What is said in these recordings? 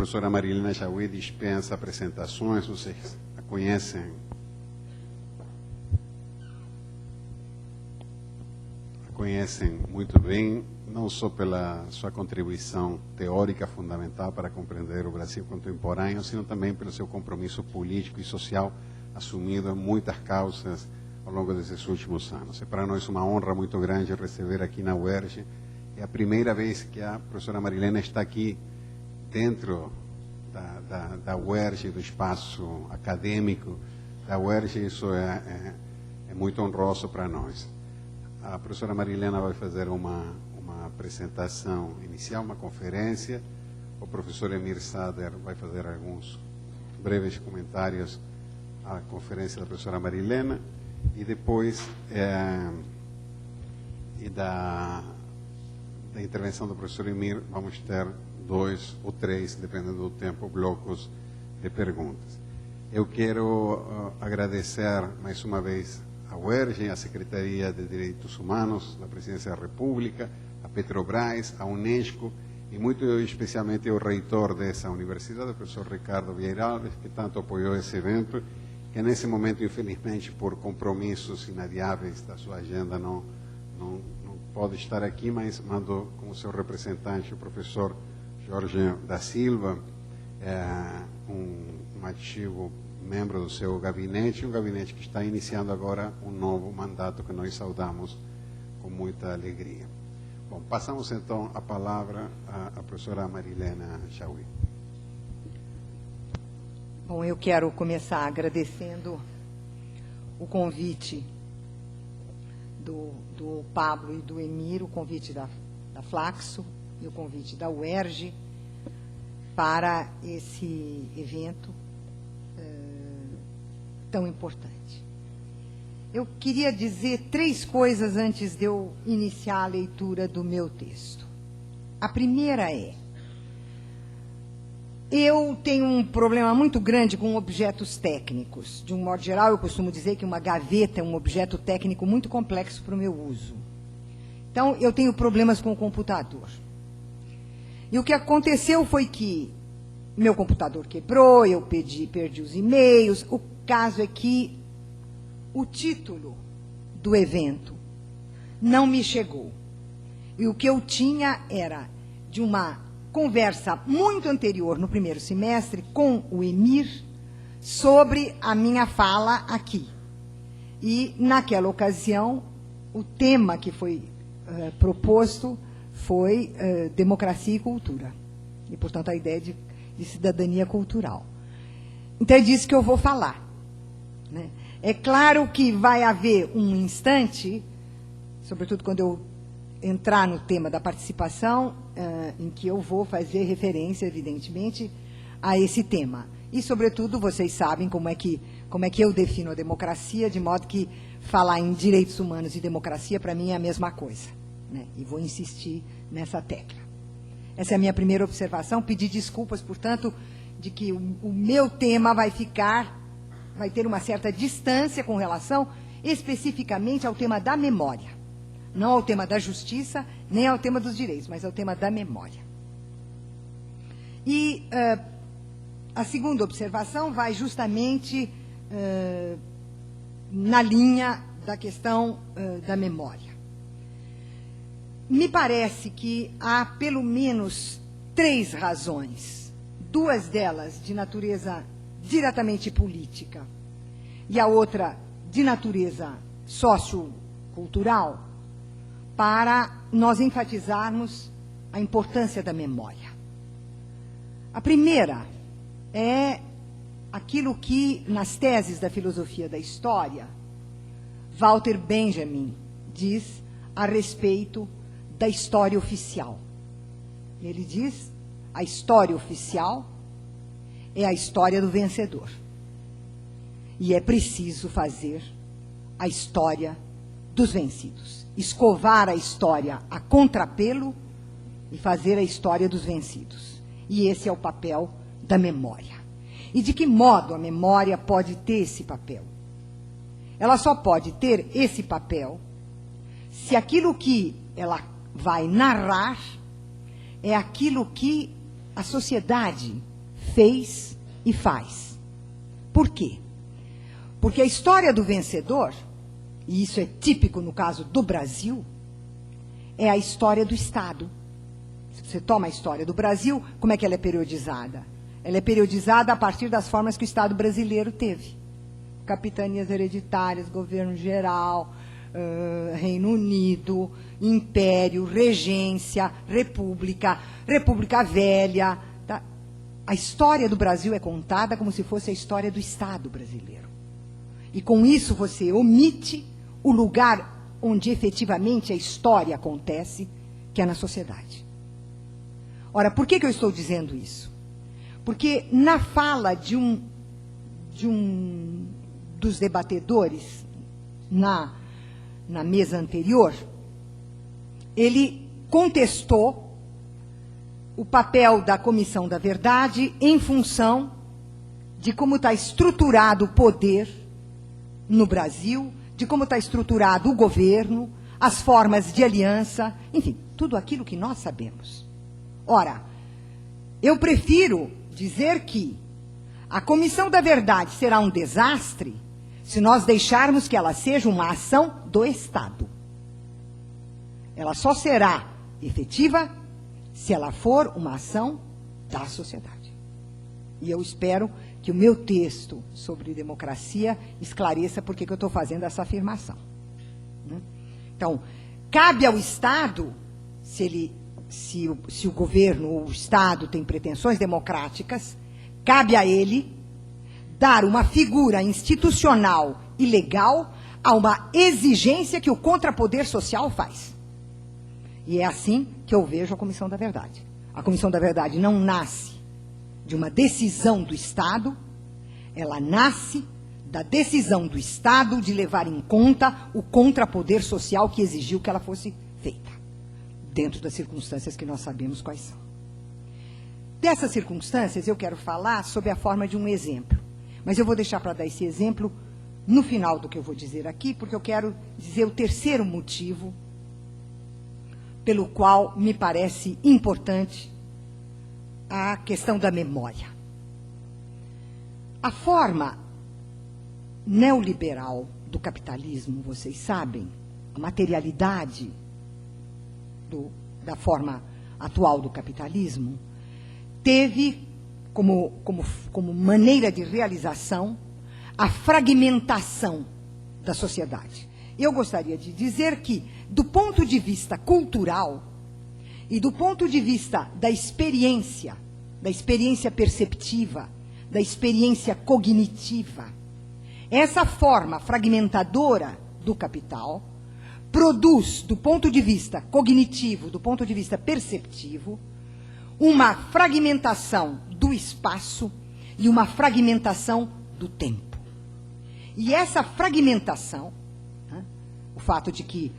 professora Marilena Chauí dispensa apresentações, vocês a conhecem. A conhecem muito bem, não só pela sua contribuição teórica fundamental para compreender o Brasil contemporâneo, sino também pelo seu compromisso político e social assumido em muitas causas ao longo desses últimos anos. É para nós uma honra muito grande receber aqui na UERJ. É a primeira vez que a professora Marilena está aqui dentro da UERJ, do espaço acadêmico da UERJ. Isso é muito honroso para nós. A professora Marilena vai fazer uma apresentação inicial, uma conferência. O professor Emir Sader vai fazer alguns breves comentários à conferência da professora Marilena. E depois da intervenção do professor Emir, vamos ter 2 ou 3, dependendo do tempo, blocos de perguntas. Eu quero agradecer mais uma vez à UERJ, à Secretaria de Direitos Humanos da Presidência da República, à Petrobras, à Unesco e muito especialmente ao reitor dessa universidade, o professor Ricardo Vieira Alves, que tanto apoiou esse evento, que nesse momento, infelizmente, por compromissos inadiáveis da sua agenda, não pode estar aqui, mas mandou como seu representante o professor Jorge da Silva, um ativo membro do seu gabinete, um gabinete que está iniciando agora um novo mandato que nós saudamos com muita alegria. Bom, passamos então a palavra à professora Marilena Chauí. Bom, eu quero começar agradecendo o convite do Pablo e do Emir, o convite da Flaxo e o convite da UERJ para esse evento tão importante. Eu queria dizer 3 coisas antes de eu iniciar a leitura do meu texto. A primeira é: eu tenho um problema muito grande com objetos técnicos. De um modo geral, eu costumo dizer que uma gaveta é um objeto técnico muito complexo para o meu uso. Então, eu tenho problemas com o computador. E o que aconteceu foi que meu computador quebrou, eu perdi os e-mails. O caso é que o título do evento não me chegou. E o que eu tinha era de uma conversa muito anterior, no primeiro semestre, com o Emir, sobre a minha fala aqui. E, naquela ocasião, o tema que foi proposto foi democracia e cultura. E, portanto, a ideia de cidadania cultural. Então, é disso que eu vou falar, né? É claro que vai haver um instante, sobretudo quando eu entrar no tema da participação, em que eu vou fazer referência, evidentemente, a esse tema. E, sobretudo, vocês sabem como é que eu defino a democracia, de modo que falar em direitos humanos e democracia, para mim, é a mesma coisa, né? E vou insistir nessa tecla. Essa é a minha primeira observação. Pedir desculpas, portanto, de que o meu tema vai ter uma certa distância com relação, especificamente, ao tema da memória. Não ao tema da justiça, nem ao tema dos direitos, mas ao tema da memória. E a segunda observação vai justamente na linha da questão da memória. Me parece que há pelo menos 3 razões, 2 delas de natureza diretamente política e a outra de natureza sociocultural, para nós enfatizarmos a importância da memória. A primeira é aquilo que, nas teses da filosofia da história, Walter Benjamin diz a respeito da história oficial. Ele diz: a história oficial é a história do vencedor. E é preciso fazer a história dos vencidos. Escovar a história a contrapelo e fazer a história dos vencidos. E esse é o papel da memória. E de que modo a memória pode ter esse papel? Ela só pode ter esse papel se aquilo que ela vai narrar é aquilo que a sociedade fez e faz. Por quê? Porque a história do vencedor, e isso é típico no caso do Brasil, é a história do Estado. Se você toma a história do Brasil, como é que ela é periodizada? Ela é periodizada a partir das formas que o Estado brasileiro teve. Capitanias hereditárias, governo geral, Reino Unido, Império, Regência, República, República Velha. Tá? A história do Brasil é contada como se fosse a história do Estado brasileiro. E com isso você omite o lugar onde efetivamente a história acontece, que é na sociedade. Ora, por que eu estou dizendo isso? Porque na fala de um dos debatedores na mesa anterior, ele contestou o papel da Comissão da Verdade em função de como está estruturado o poder no Brasil, de como está estruturado o governo, as formas de aliança, enfim, tudo aquilo que nós sabemos. Ora, eu prefiro dizer que a Comissão da Verdade será um desastre se nós deixarmos que ela seja uma ação do Estado. Ela só será efetiva se ela for uma ação da sociedade. E eu espero que o meu texto sobre democracia esclareça por que eu estou fazendo essa afirmação. Então, cabe ao Estado, se o governo ou o Estado tem pretensões democráticas, cabe a ele dar uma figura institucional e legal a uma exigência que o contrapoder social faz. E é assim que eu vejo a Comissão da Verdade. A Comissão da Verdade não nasce de uma decisão do Estado, ela nasce da decisão do Estado de levar em conta o contrapoder social que exigiu que ela fosse feita, dentro das circunstâncias que nós sabemos quais são. Dessas circunstâncias, eu quero falar sob a forma de um exemplo. Mas eu vou deixar para dar esse exemplo no final do que eu vou dizer aqui, porque eu quero dizer o terceiro motivo pelo qual me parece importante a questão da memória. A forma neoliberal do capitalismo, vocês sabem, a materialidade da forma atual do capitalismo, teve como maneira de realização a fragmentação da sociedade. Eu gostaria de dizer que, do ponto de vista cultural e do ponto de vista da experiência perceptiva, da experiência cognitiva, essa forma fragmentadora do capital produz, do ponto de vista cognitivo, do ponto de vista perceptivo, uma fragmentação do espaço e uma fragmentação do tempo. E essa fragmentação, o fato de que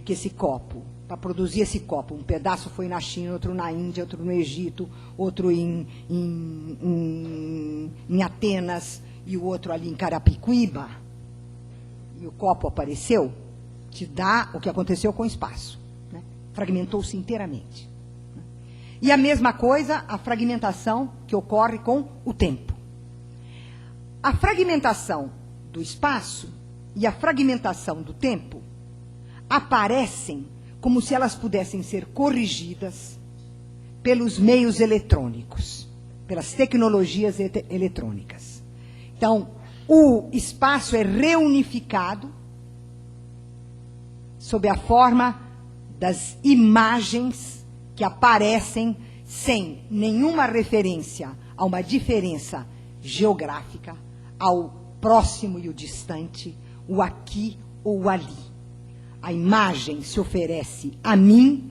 esse copo, para produzir esse copo, um pedaço foi na China, outro na Índia, outro no Egito, outro em Atenas e o outro ali em Carapicuíba, e o copo apareceu, te dá o que aconteceu com o espaço. Né? Fragmentou-se inteiramente. E a mesma coisa, a fragmentação que ocorre com o tempo. A fragmentação do espaço e a fragmentação do tempo aparecem como se elas pudessem ser corrigidas pelos meios eletrônicos, pelas tecnologias eletrônicas. Então, o espaço é reunificado sob a forma das imagens que aparecem sem nenhuma referência a uma diferença geográfica, ao próximo e o distante, o aqui ou o ali. A imagem se oferece a mim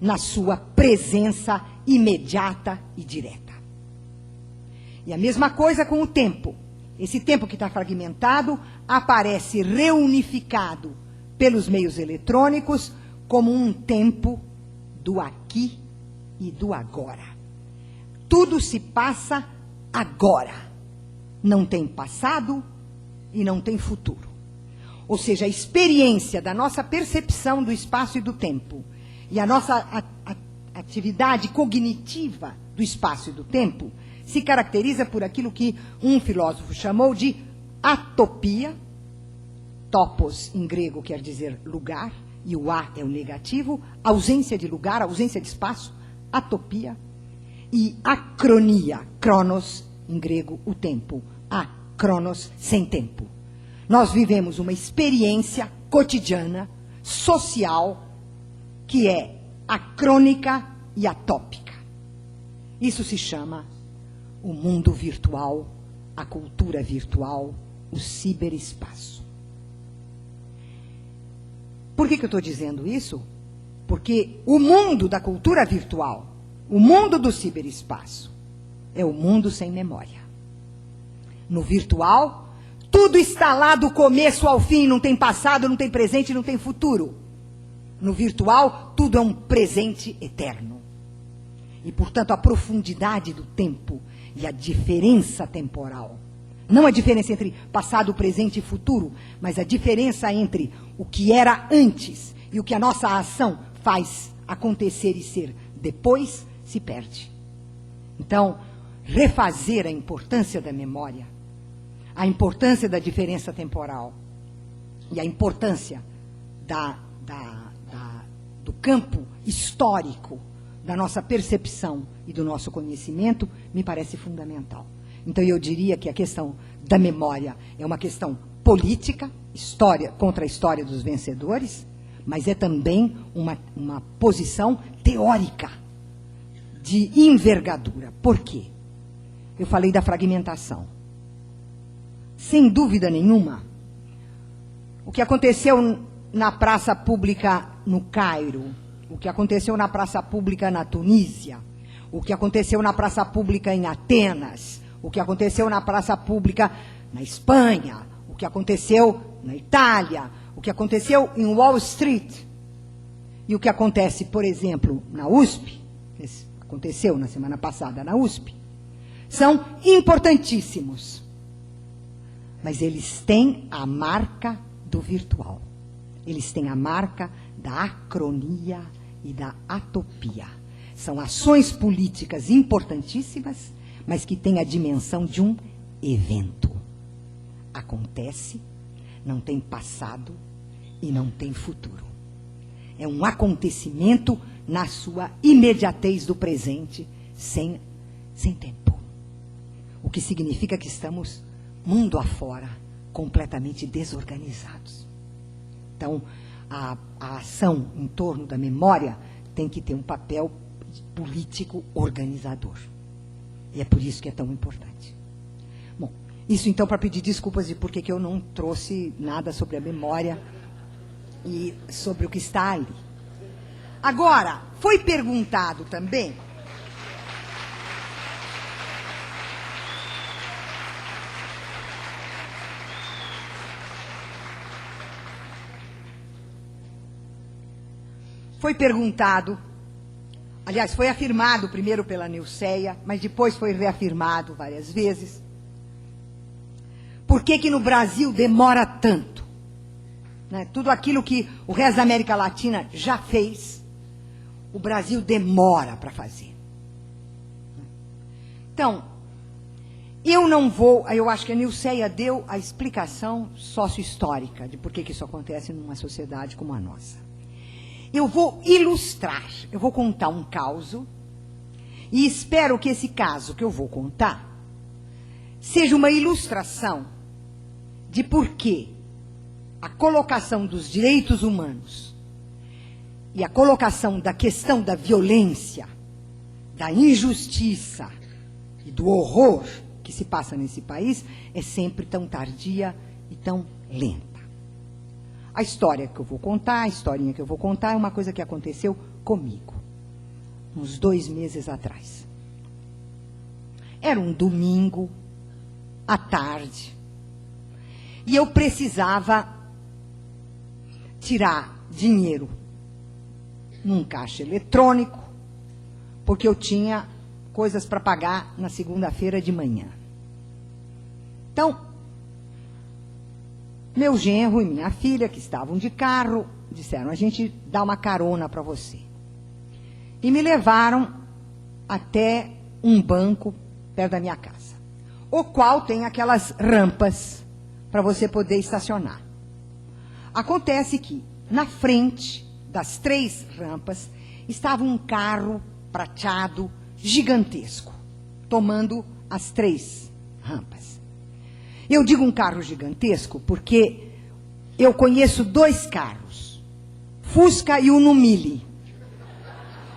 na sua presença imediata e direta. E a mesma coisa com o tempo. Esse tempo que está fragmentado aparece reunificado pelos meios eletrônicos como um tempo do aqui e do agora. Tudo se passa agora. Não tem passado e não tem futuro. Ou seja, a experiência da nossa percepção do espaço e do tempo e a nossa atividade cognitiva do espaço e do tempo se caracteriza por aquilo que um filósofo chamou de atopia. Topos, em grego, quer dizer lugar, e o a é o negativo, ausência de lugar, ausência de espaço, atopia. E acronia, cronos, em grego, o tempo, cronos, sem tempo. Nós vivemos uma experiência cotidiana, social, que é acrônica e atópica. Isso se chama o mundo virtual, a cultura virtual, o ciberespaço. Por que eu estou dizendo isso? Porque o mundo da cultura virtual, o mundo do ciberespaço, é o mundo sem memória. No virtual, tudo está lá do começo ao fim, não tem passado, não tem presente, não tem futuro. No virtual, tudo é um presente eterno. E, portanto, a profundidade do tempo e a diferença temporal, não a diferença entre passado, presente e futuro, mas a diferença entre o que era antes e o que a nossa ação faz acontecer e ser depois, se perde. Então, refazer a importância da memória, a importância da diferença temporal e a importância do campo histórico da nossa percepção e do nosso conhecimento, me parece fundamental. Então, eu diria que a questão da memória é uma questão política, história contra a história dos vencedores, mas é também uma posição teórica de envergadura. Por quê? Eu falei da fragmentação. Sem dúvida nenhuma, o que aconteceu na praça pública no Cairo, o que aconteceu na praça pública na Tunísia, o que aconteceu na praça pública em Atenas, o que aconteceu na praça pública na Espanha, o que aconteceu na Itália, o que aconteceu em Wall Street, e o que acontece, por exemplo, na USP, aconteceu na semana passada na USP, são importantíssimos. Mas eles têm a marca do virtual. Eles têm a marca da acronia e da atopia. São ações políticas importantíssimas, mas que têm a dimensão de um evento. Acontece, não tem passado e não tem futuro. É um acontecimento na sua imediatez do presente, sem tempo. O que significa que estamos, mundo afora, completamente desorganizados. Então, a ação em torno da memória tem que ter um papel político organizador. E é por isso que é tão importante. Bom, isso então para pedir desculpas de por que eu não trouxe nada sobre a memória e sobre o que está ali. Agora, foi perguntado também... Foi perguntado, aliás, foi afirmado primeiro pela Nilceia, mas depois foi reafirmado várias vezes. Por que no Brasil demora tanto? Né? Tudo aquilo que o resto da América Latina já fez, o Brasil demora para fazer. Então, eu acho que a Nilceia deu a explicação sócio-histórica de por que isso acontece numa sociedade como a nossa. Eu vou ilustrar, eu vou contar um caso, e espero que esse caso que eu vou contar seja uma ilustração de por que a colocação dos direitos humanos e a colocação da questão da violência, da injustiça e do horror que se passa nesse país é sempre tão tardia e tão lenta. A história que eu vou contar, a historinha que eu vou contar, é uma coisa que aconteceu comigo, uns 2 meses atrás. Era um domingo, à tarde, e eu precisava tirar dinheiro num caixa eletrônico, porque eu tinha coisas para pagar na segunda-feira de manhã. Então, meu genro e minha filha, que estavam de carro, disseram, a gente dá uma carona para você. E me levaram até um banco perto da minha casa, o qual tem aquelas rampas para você poder estacionar. Acontece que, na frente das 3 rampas, estava um carro prateado gigantesco, tomando as 3 rampas. Eu digo um carro gigantesco porque eu conheço 2 carros, Fusca e Uno Mille.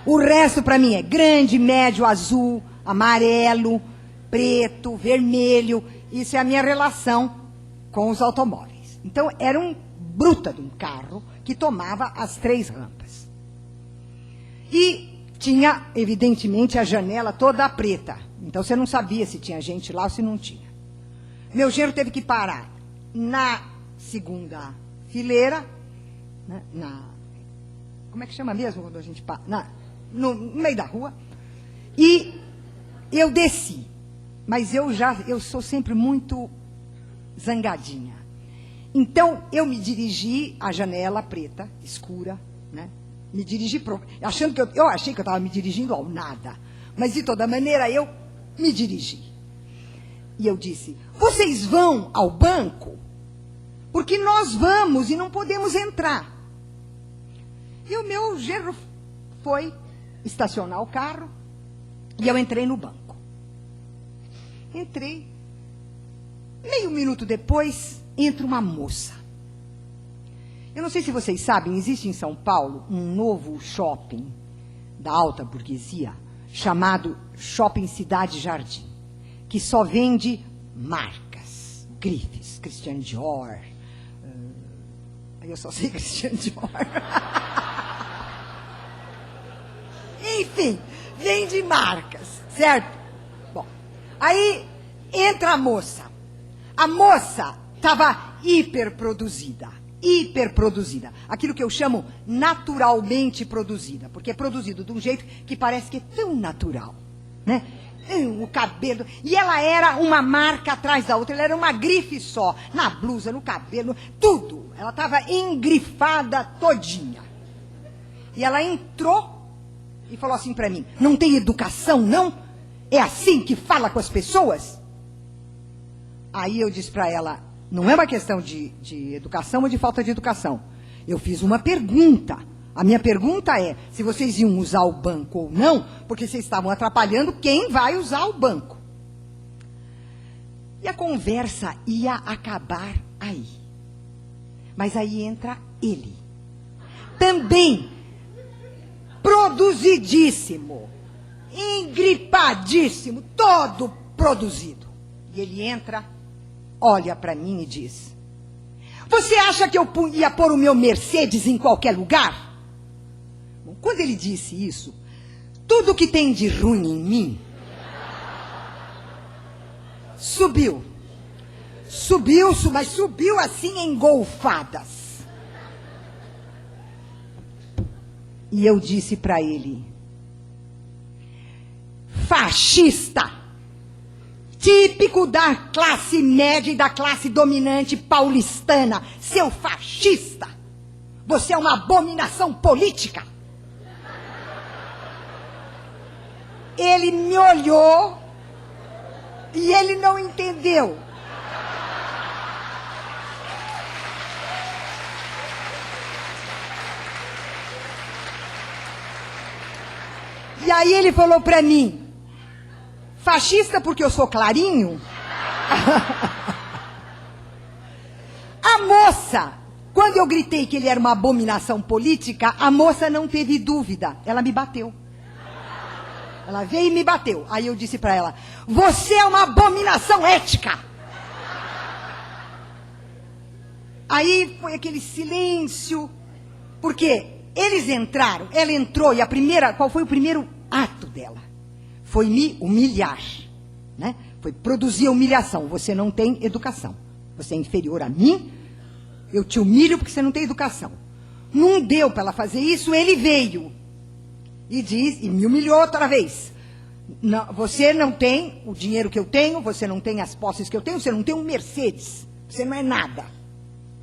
O resto para mim é grande, médio, azul, amarelo, preto, vermelho. Isso é a minha relação com os automóveis. Então, era um bruta de um carro que tomava as 3 rampas. E tinha, evidentemente, a janela toda preta. Então, você não sabia se tinha gente lá ou se não tinha. Meu genro teve que parar na segunda fileira, né, como é que chama mesmo quando a gente para? No meio da rua. E eu desci. Mas eu sou sempre muito zangadinha. Então, eu me dirigi à janela preta, escura, né? Me dirigi, achando que eu achei que eu estava me dirigindo ao nada. Mas, de toda maneira, eu me dirigi. E eu disse, vocês vão ao banco? Porque nós vamos e não podemos entrar. E o meu genro foi estacionar o carro e eu entrei no banco. Entrei. Meio minuto depois, entra uma moça. Eu não sei se vocês sabem, existe em São Paulo um novo shopping da alta burguesia, chamado Shopping Cidade Jardim, que só vende marcas, grifes, Christian Dior. Eu só sei Christian Dior. Enfim, vende marcas, certo? Bom, aí entra a moça. A moça estava hiperproduzida. Aquilo que eu chamo naturalmente produzida, porque é produzido de um jeito que parece que é tão natural, né? O cabelo, e ela era uma marca atrás da outra, ela era uma grife só, na blusa, no cabelo, tudo. Ela estava engrifada todinha. E ela entrou e falou assim para mim, não tem educação, não? É assim que fala com as pessoas? Aí eu disse para ela, não é uma questão de educação ou de falta de educação. Eu fiz uma pergunta. A minha pergunta é, se vocês iam usar o banco ou não, porque vocês estavam atrapalhando quem vai usar o banco. E a conversa ia acabar aí. Mas aí entra ele. Também produzidíssimo, engripadíssimo, todo produzido. E ele entra, olha para mim e diz, você acha que eu ia pôr o meu Mercedes em qualquer lugar? Bom, quando ele disse isso, tudo que tem de ruim em mim subiu. Mas subiu assim em golfadas. E eu disse para ele, fascista, típico da classe média e da classe dominante paulistana, seu fascista, você é uma abominação política. Ele me olhou e ele não entendeu. E aí ele falou para mim, fascista porque eu sou clarinho? A moça, quando eu gritei que ele era uma abominação política, a moça não teve dúvida, ela me bateu. Ela veio e me bateu. Aí eu disse para ela, você é uma abominação ética. Aí foi aquele silêncio, porque eles entraram, ela entrou, e qual foi o primeiro ato dela? Foi me humilhar, né? Foi produzir a humilhação. Você não tem educação. Você é inferior a mim, eu te humilho porque você não tem educação. Não deu para ela fazer isso, ele veio. E me humilhou outra vez. Não, você não tem o dinheiro que eu tenho, você não tem as posses que eu tenho, você não tem um Mercedes. Você não é nada.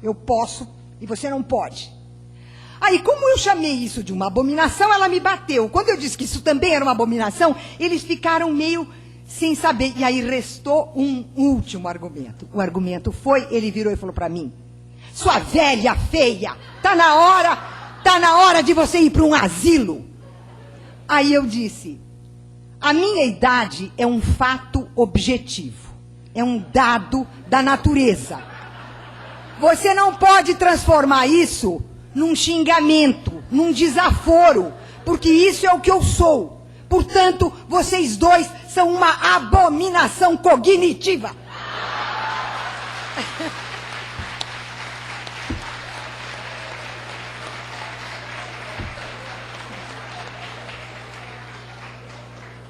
Eu posso e você não pode. Aí, como eu chamei isso de uma abominação, ela me bateu. Quando eu disse que isso também era uma abominação, eles ficaram meio sem saber. E aí restou um último argumento. O argumento foi, ele virou e falou para mim, sua velha feia, tá na hora de você ir para um asilo. Aí eu disse, a minha idade é um fato objetivo, é um dado da natureza. Você não pode transformar isso num xingamento, num desaforo, porque isso é o que eu sou. Portanto, vocês dois são uma abominação cognitiva.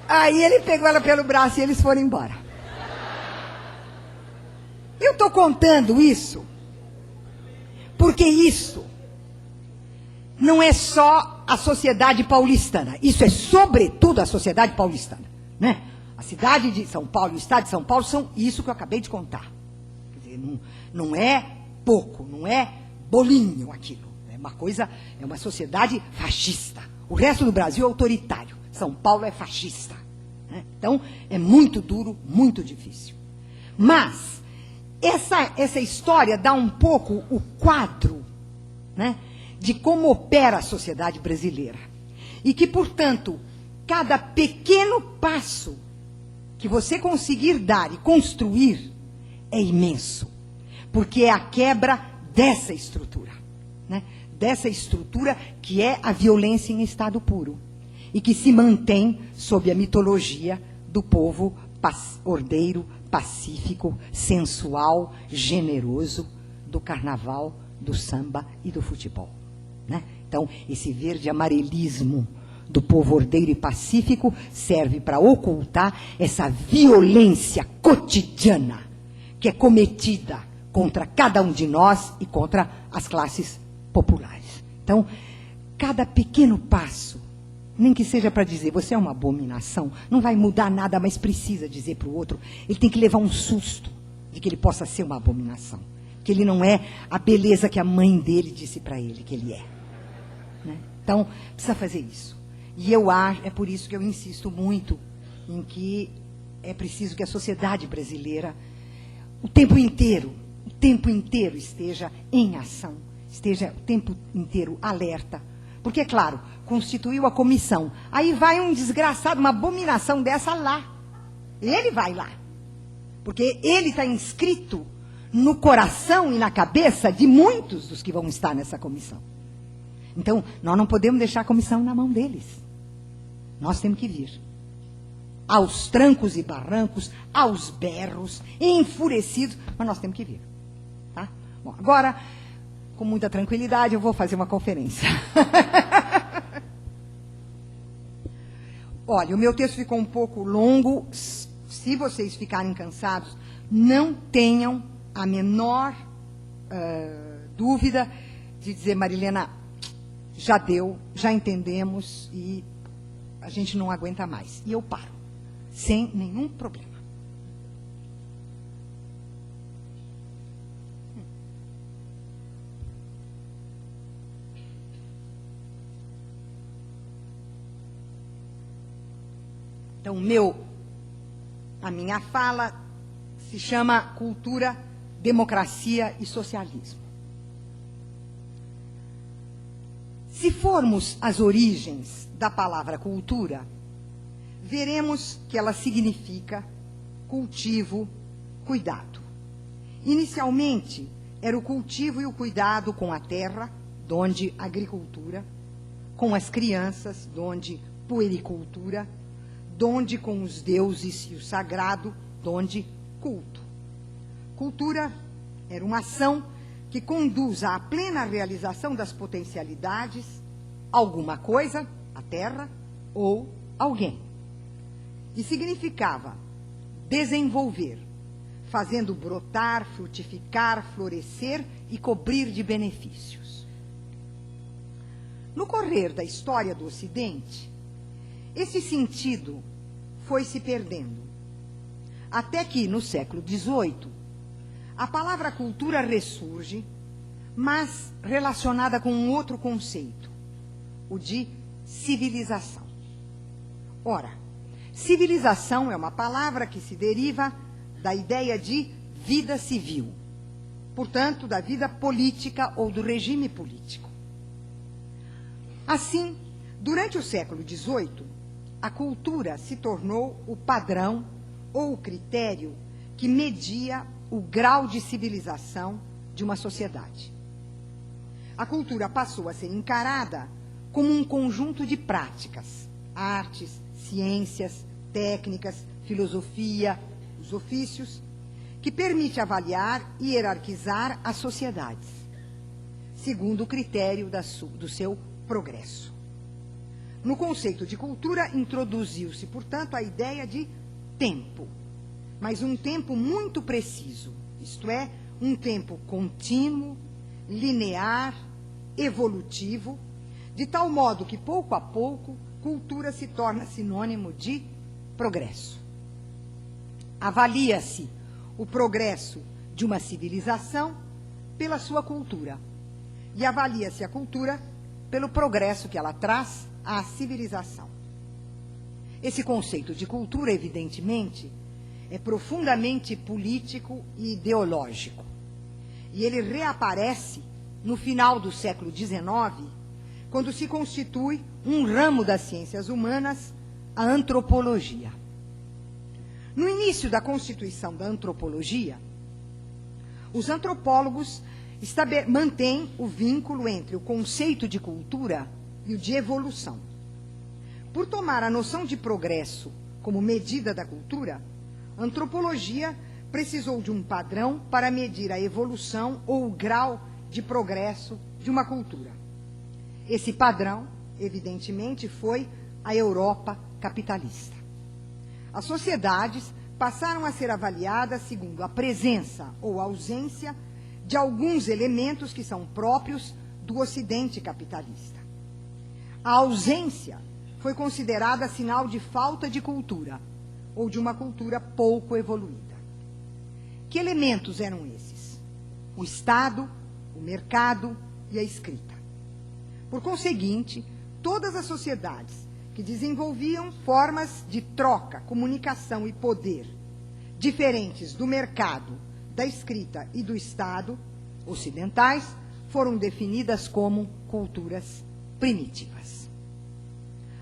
Aí ele pegou ela pelo braço e eles foram embora. Eu estou contando isso porque isso não é só a sociedade paulistana. Isso é sobretudo a sociedade paulistana, né? A cidade de São Paulo e o estado de São Paulo são isso que eu acabei de contar. Quer dizer, não é pouco, não é bolinho aquilo. É uma coisa, é uma sociedade fascista. O resto do Brasil é autoritário. São Paulo é fascista, né? Então, é muito duro, muito difícil. Mas, essa história dá um pouco o quadro, né, de como opera a sociedade brasileira. E que, portanto, cada pequeno passo que você conseguir dar e construir é imenso. Porque é a quebra dessa estrutura, né? Dessa estrutura que é a violência em estado puro. E que se mantém sob a mitologia do povo ordeiro, pacífico, sensual, generoso, do carnaval, do samba e do futebol, né? Então, esse verde amarelismo do povo ordeiro e pacífico serve para ocultar essa violência cotidiana que é cometida contra cada um de nós e contra as classes populares. Então, cada pequeno passo, nem que seja para dizer, você é uma abominação, não vai mudar nada, mas precisa dizer para o outro, ele tem que levar um susto de que ele possa ser uma abominação, que ele não é a beleza que a mãe dele disse para ele que ele é, né? Então, precisa fazer isso. E eu acho, é por isso que eu insisto muito em que é preciso que a sociedade brasileira, o tempo inteiro esteja em ação, esteja o tempo inteiro alerta. Porque, é claro, constituiu a comissão. Aí vai um desgraçado, uma abominação dessa lá. Ele vai lá. Porque ele está inscrito no coração e na cabeça de muitos dos que vão estar nessa comissão. Então, nós não podemos deixar a comissão na mão deles. Nós temos que vir. Aos trancos e barrancos, aos berros, enfurecidos, mas nós temos que vir. Tá? Bom, agora, com muita tranquilidade, eu vou fazer uma conferência. Olha, o meu texto ficou um pouco longo. Se vocês ficarem cansados, não tenham a menor dúvida de dizer, Marilena, já deu, já entendemos e a gente não aguenta mais. E eu paro, sem nenhum problema. Então, a minha fala se chama Cultura, Democracia e Socialismo. Se formos às origens da palavra cultura, veremos que ela significa cultivo, cuidado. Inicialmente, era o cultivo e o cuidado com a terra, donde agricultura, com as crianças, donde puericultura, donde com os deuses e o sagrado, donde culto. Cultura era uma ação que conduz à plena realização das potencialidades, alguma coisa, a terra, ou alguém. E significava desenvolver, fazendo brotar, frutificar, florescer e cobrir de benefícios. No correr da história do Ocidente, esse sentido foi se perdendo, até que, no século XVIII, a palavra cultura ressurge mas relacionada com um outro conceito, o de civilização. Ora, civilização é uma palavra que se deriva da ideia de vida civil, portanto, da vida política ou do regime político. Assim, durante o século XVIII, a cultura se tornou o padrão ou o critério que media o grau de civilização de uma sociedade. A cultura passou a ser encarada como um conjunto de práticas, artes, ciências, técnicas, filosofia, os ofícios, que permite avaliar e hierarquizar as sociedades, segundo o critério do seu progresso. No conceito de cultura, introduziu-se, portanto, a ideia de tempo, mas um tempo muito preciso, isto é, um tempo contínuo, linear, evolutivo, de tal modo que, pouco a pouco, cultura se torna sinônimo de progresso. Avalia-se o progresso de uma civilização pela sua cultura, e avalia-se a cultura pelo progresso que ela traz à civilização. Esse conceito de cultura, evidentemente, é profundamente político e ideológico. E ele reaparece no final do século XIX, quando se constitui um ramo das ciências humanas, a antropologia. No início da constituição da antropologia, os antropólogos mantêm o vínculo entre o conceito de cultura e o de evolução. Por tomar a noção de progresso como medida da cultura, a antropologia precisou de um padrão para medir a evolução ou o grau de progresso de uma cultura. Esse padrão, evidentemente, foi a Europa capitalista. As sociedades passaram a ser avaliadas segundo a presença ou ausência de alguns elementos que são próprios do Ocidente capitalista. A ausência foi considerada sinal de falta de cultura, ou de uma cultura pouco evoluída. Que elementos eram esses? O Estado, o mercado e a escrita. Por conseguinte, todas as sociedades que desenvolviam formas de troca, comunicação e poder diferentes do mercado, da escrita e do Estado ocidentais, foram definidas como culturas primitivas.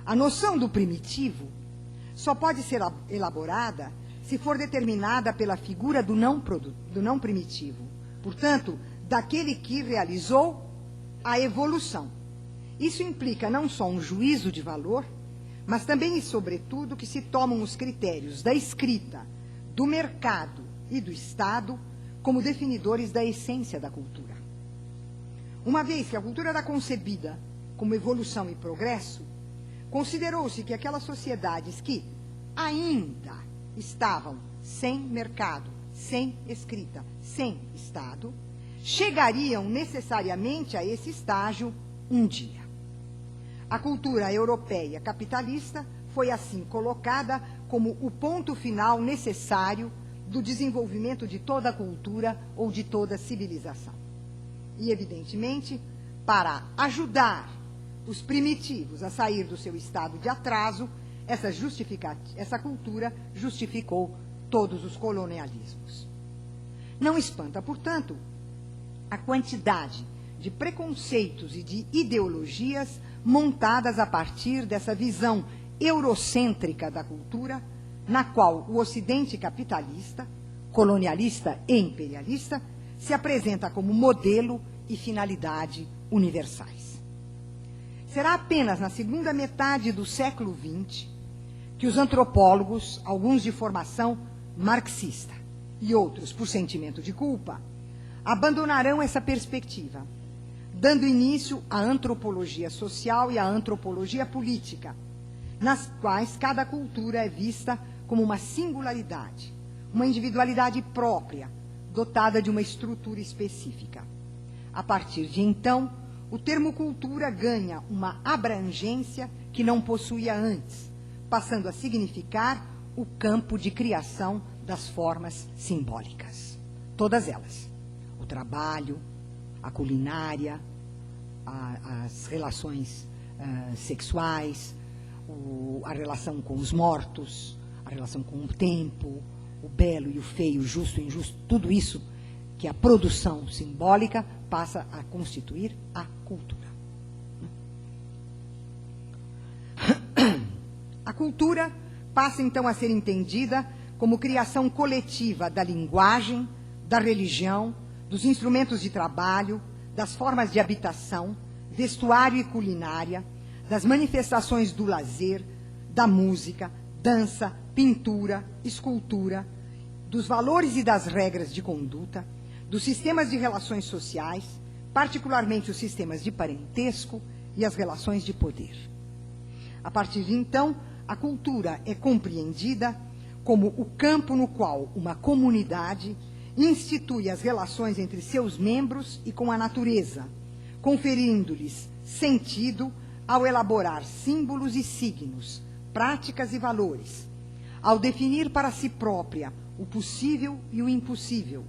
A noção do primitivo só pode ser elaborada se for determinada pela figura do não primitivo, portanto, daquele que realizou a evolução. Isso implica não só um juízo de valor, mas também e sobretudo que se tomam os critérios da escrita, do mercado e do Estado como definidores da essência da cultura. Uma vez que a cultura era concebida como evolução e progresso, considerou-se que aquelas sociedades que ainda estavam sem mercado, sem escrita, sem Estado, chegariam necessariamente a esse estágio um dia. A cultura europeia capitalista foi assim colocada como o ponto final necessário do desenvolvimento de toda a cultura ou de toda a civilização. E, evidentemente, para ajudar os primitivos a sair do seu estado de atraso, essa cultura justificou todos os colonialismos. Não espanta, portanto, a quantidade de preconceitos e de ideologias montadas a partir dessa visão eurocêntrica da cultura, na qual o Ocidente capitalista, colonialista e imperialista, se apresenta como modelo e finalidade universais. Será apenas na segunda metade do século XX que os antropólogos, alguns de formação marxista e outros por sentimento de culpa, abandonarão essa perspectiva, dando início à antropologia social e à antropologia política, nas quais cada cultura é vista como uma singularidade, uma individualidade própria, dotada de uma estrutura específica. A partir de então, o termo cultura ganha uma abrangência que não possuía antes, passando a significar o campo de criação das formas simbólicas. Todas elas. O trabalho, a culinária, as relações sexuais, a relação com os mortos, a relação com o tempo, o belo e o feio, o justo e o injusto, tudo isso que a produção simbólica passa a constituir a cultura. A cultura passa, então, a ser entendida como criação coletiva da linguagem, da religião, dos instrumentos de trabalho, das formas de habitação, vestuário e culinária, das manifestações do lazer, da música, dança, pintura, escultura, dos valores e das regras de conduta, dos sistemas de relações sociais, particularmente os sistemas de parentesco e as relações de poder. A partir de então, a cultura é compreendida como o campo no qual uma comunidade institui as relações entre seus membros e com a natureza, conferindo-lhes sentido ao elaborar símbolos e signos, práticas e valores, ao definir para si própria o possível e o impossível,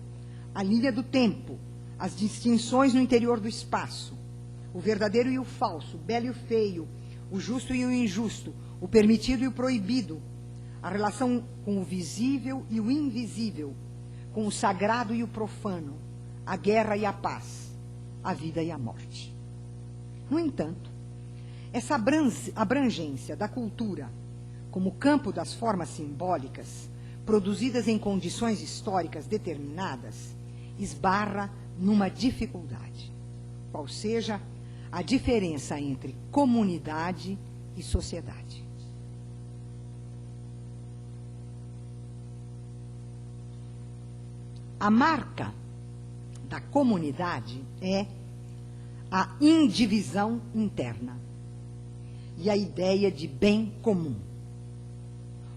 a linha do tempo, as distinções no interior do espaço, o verdadeiro e o falso, o belo e o feio, o justo e o injusto, o permitido e o proibido, a relação com o visível e o invisível, com o sagrado e o profano, a guerra e a paz, a vida e a morte. No entanto, essa abrangência da cultura como campo das formas simbólicas, produzidas em condições históricas determinadas, esbarra numa dificuldade, qual seja a diferença entre comunidade e sociedade. A marca da comunidade é a indivisão interna e a ideia de bem comum.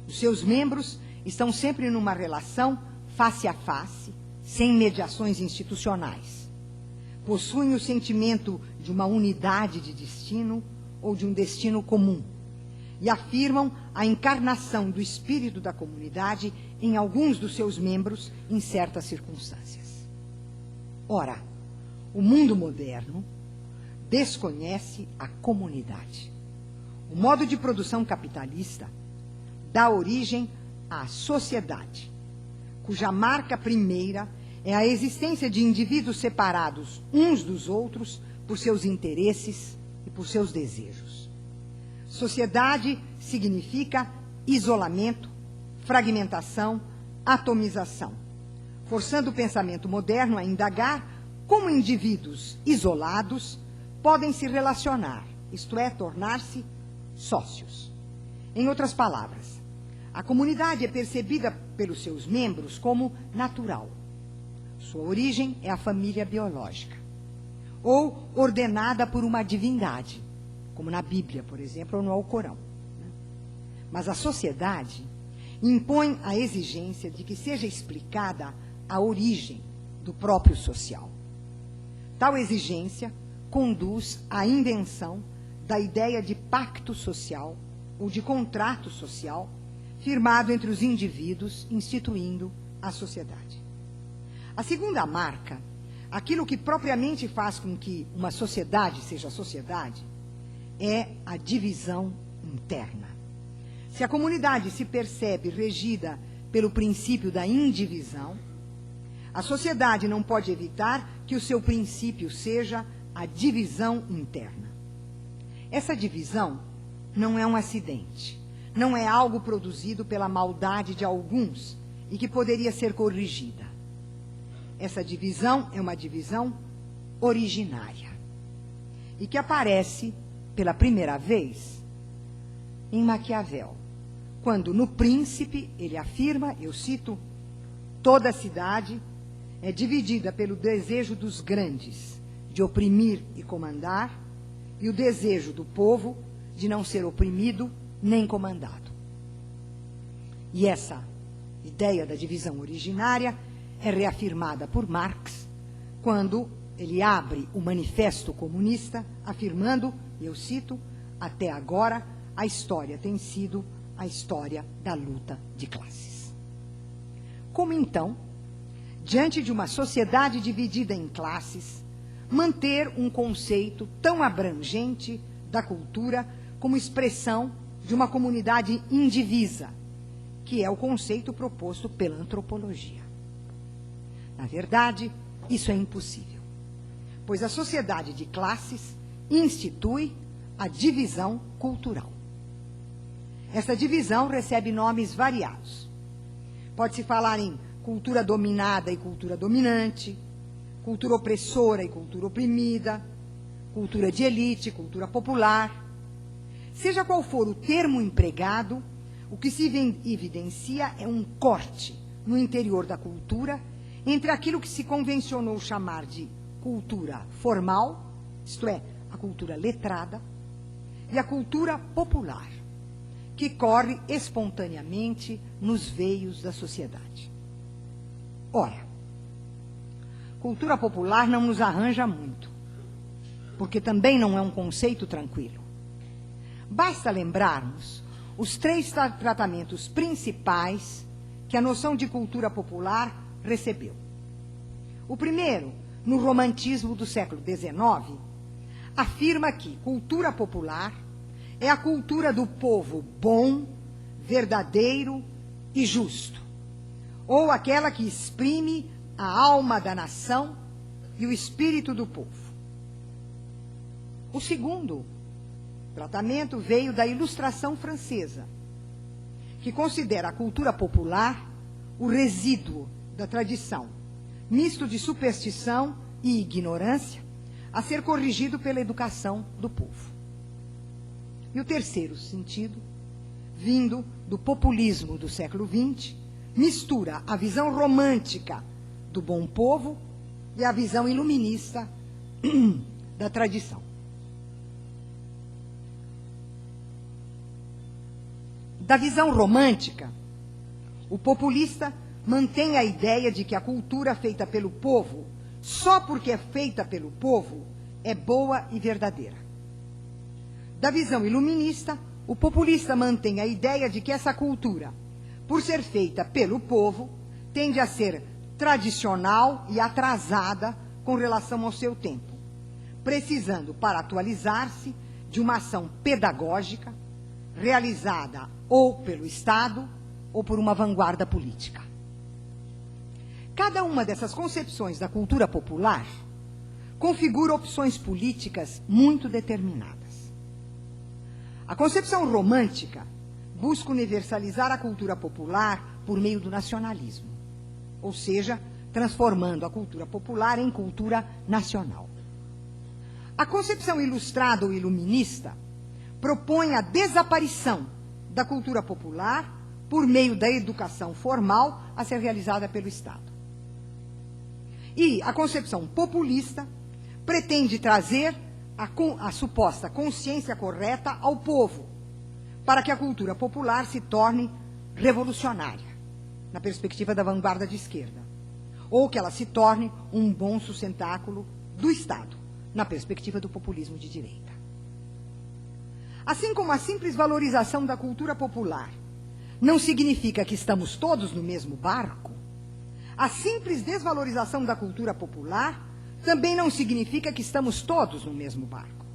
Os seus membros estão sempre numa relação face a face, sem mediações institucionais. Possuem o sentimento de uma unidade de destino ou de um destino comum e afirmam a encarnação do espírito da comunidade em alguns dos seus membros em certas circunstâncias. Ora, o mundo moderno desconhece a comunidade. O modo de produção capitalista dá origem à sociedade, cuja marca primeira é a existência de indivíduos separados uns dos outros por seus interesses e por seus desejos. Sociedade significa isolamento, fragmentação, atomização, forçando o pensamento moderno a indagar como indivíduos isolados podem se relacionar, isto é, tornar-se sócios. Em outras palavras, a comunidade é percebida pelos seus membros como natural. Sua origem é a família biológica, ou ordenada por uma divindade, como na Bíblia, por exemplo, ou no Alcorão. Mas a sociedade impõe a exigência de que seja explicada a origem do próprio social. Tal exigência conduz à invenção da ideia de pacto social ou de contrato social firmado entre os indivíduos, instituindo a sociedade. A segunda marca, aquilo que propriamente faz com que uma sociedade seja sociedade, é a divisão interna. Se a comunidade se percebe regida pelo princípio da indivisão, a sociedade não pode evitar que o seu princípio seja a divisão interna. Essa divisão não é um acidente, não é algo produzido pela maldade de alguns e que poderia ser corrigida. Essa divisão é uma divisão originária e que aparece pela primeira vez em Maquiavel, quando no Príncipe ele afirma, eu cito, toda a cidade é dividida pelo desejo dos grandes de oprimir e comandar e o desejo do povo de não ser oprimido nem comandado. E essa ideia da divisão originária é reafirmada por Marx quando ele abre o Manifesto Comunista, afirmando, eu cito, até agora a história tem sido a história da luta de classes. Como então, diante de uma sociedade dividida em classes, manter um conceito tão abrangente da cultura como expressão de uma comunidade indivisa, que é o conceito proposto pela antropologia. Na verdade, isso é impossível, pois a sociedade de classes institui a divisão cultural. Essa divisão recebe nomes variados. Pode-se falar em cultura dominada e cultura dominante, cultura opressora e cultura oprimida, cultura de elite, cultura popular. Seja qual for o termo empregado, o que se evidencia é um corte no interior da cultura entre aquilo que se convencionou chamar de cultura formal, isto é, a cultura letrada, e a cultura popular, que corre espontaneamente nos veios da sociedade. Ora, cultura popular não nos arranja muito, porque também não é um conceito tranquilo. Basta lembrarmos os 3 tratamentos principais que a noção de cultura popular recebeu. O primeiro, no romantismo do século XIX, afirma que cultura popular é a cultura do povo bom, verdadeiro e justo, ou aquela que exprime a alma da nação e o espírito do povo. O segundo tratamento veio da Ilustração francesa, que considera a cultura popular o resíduo da tradição, misto de superstição e ignorância, a ser corrigido pela educação do povo. E o terceiro sentido, vindo do populismo do século XX, mistura a visão romântica do bom povo e a visão iluminista da tradição. Da visão romântica, o populista mantém a ideia de que a cultura feita pelo povo, só porque é feita pelo povo, é boa e verdadeira. Da visão iluminista, o populista mantém a ideia de que essa cultura, por ser feita pelo povo, tende a ser tradicional e atrasada com relação ao seu tempo, precisando, para atualizar-se, de uma ação pedagógica realizada ou pelo Estado ou por uma vanguarda política. Cada uma dessas concepções da cultura popular configura opções políticas muito determinadas. A concepção romântica busca universalizar a cultura popular por meio do nacionalismo, ou seja, transformando a cultura popular em cultura nacional. A concepção ilustrada ou iluminista propõe a desaparição da cultura popular por meio da educação formal a ser realizada pelo Estado. E a concepção populista pretende trazer a suposta consciência correta ao povo, para que a cultura popular se torne revolucionária, na perspectiva da vanguarda de esquerda, ou que ela se torne um bom sustentáculo do Estado, na perspectiva do populismo de direita. Assim como a simples valorização da cultura popular não significa que estamos todos no mesmo barco, a simples desvalorização da cultura popular também não significa que estamos todos no mesmo barco.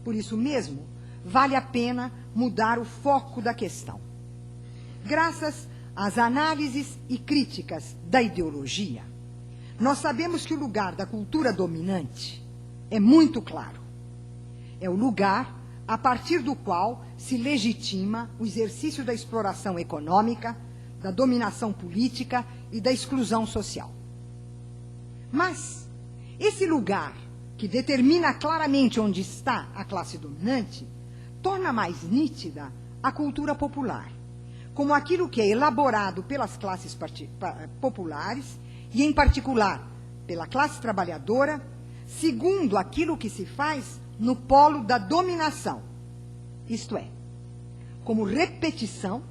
Por isso mesmo, vale a pena mudar o foco da questão. Graças às análises e críticas da ideologia, nós sabemos que o lugar da cultura dominante é muito claro. É o lugar a partir do qual se legitima o exercício da exploração econômica, da dominação política e da exclusão social. Mas esse lugar, que determina claramente onde está a classe dominante, torna mais nítida a cultura popular, como aquilo que é elaborado pelas classes populares, e em particular pela classe trabalhadora, segundo aquilo que se faz no polo da dominação, isto é, como repetição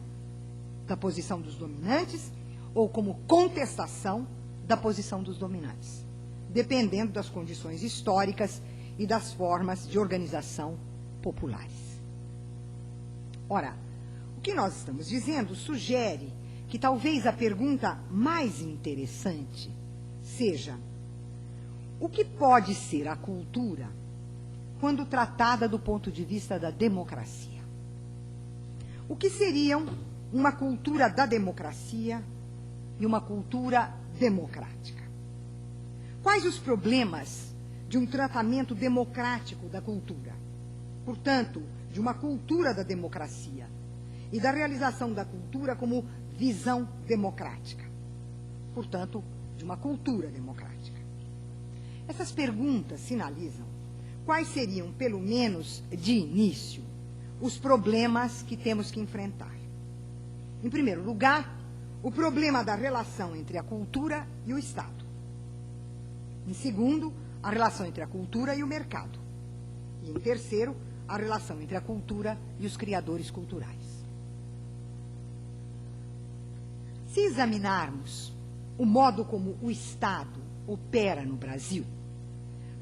da posição dos dominantes ou como contestação da posição dos dominantes, dependendo das condições históricas e das formas de organização populares. Ora, o que nós estamos dizendo sugere que talvez a pergunta mais interessante seja: O que pode ser a cultura quando tratada do ponto de vista da democracia? O que seriam uma cultura da democracia e uma cultura democrática? Quais os problemas de um tratamento democrático da cultura? Portanto, de uma cultura da democracia e da realização da cultura como visão democrática. Portanto, de uma cultura democrática. Essas perguntas sinalizam quais seriam, pelo menos de início, os problemas que temos que enfrentar. Em primeiro lugar, o problema da relação entre a cultura e o Estado. Em segundo, a relação entre a cultura e o mercado. E em terceiro, a relação entre a cultura e os criadores culturais. Se examinarmos o modo como o Estado opera no Brasil,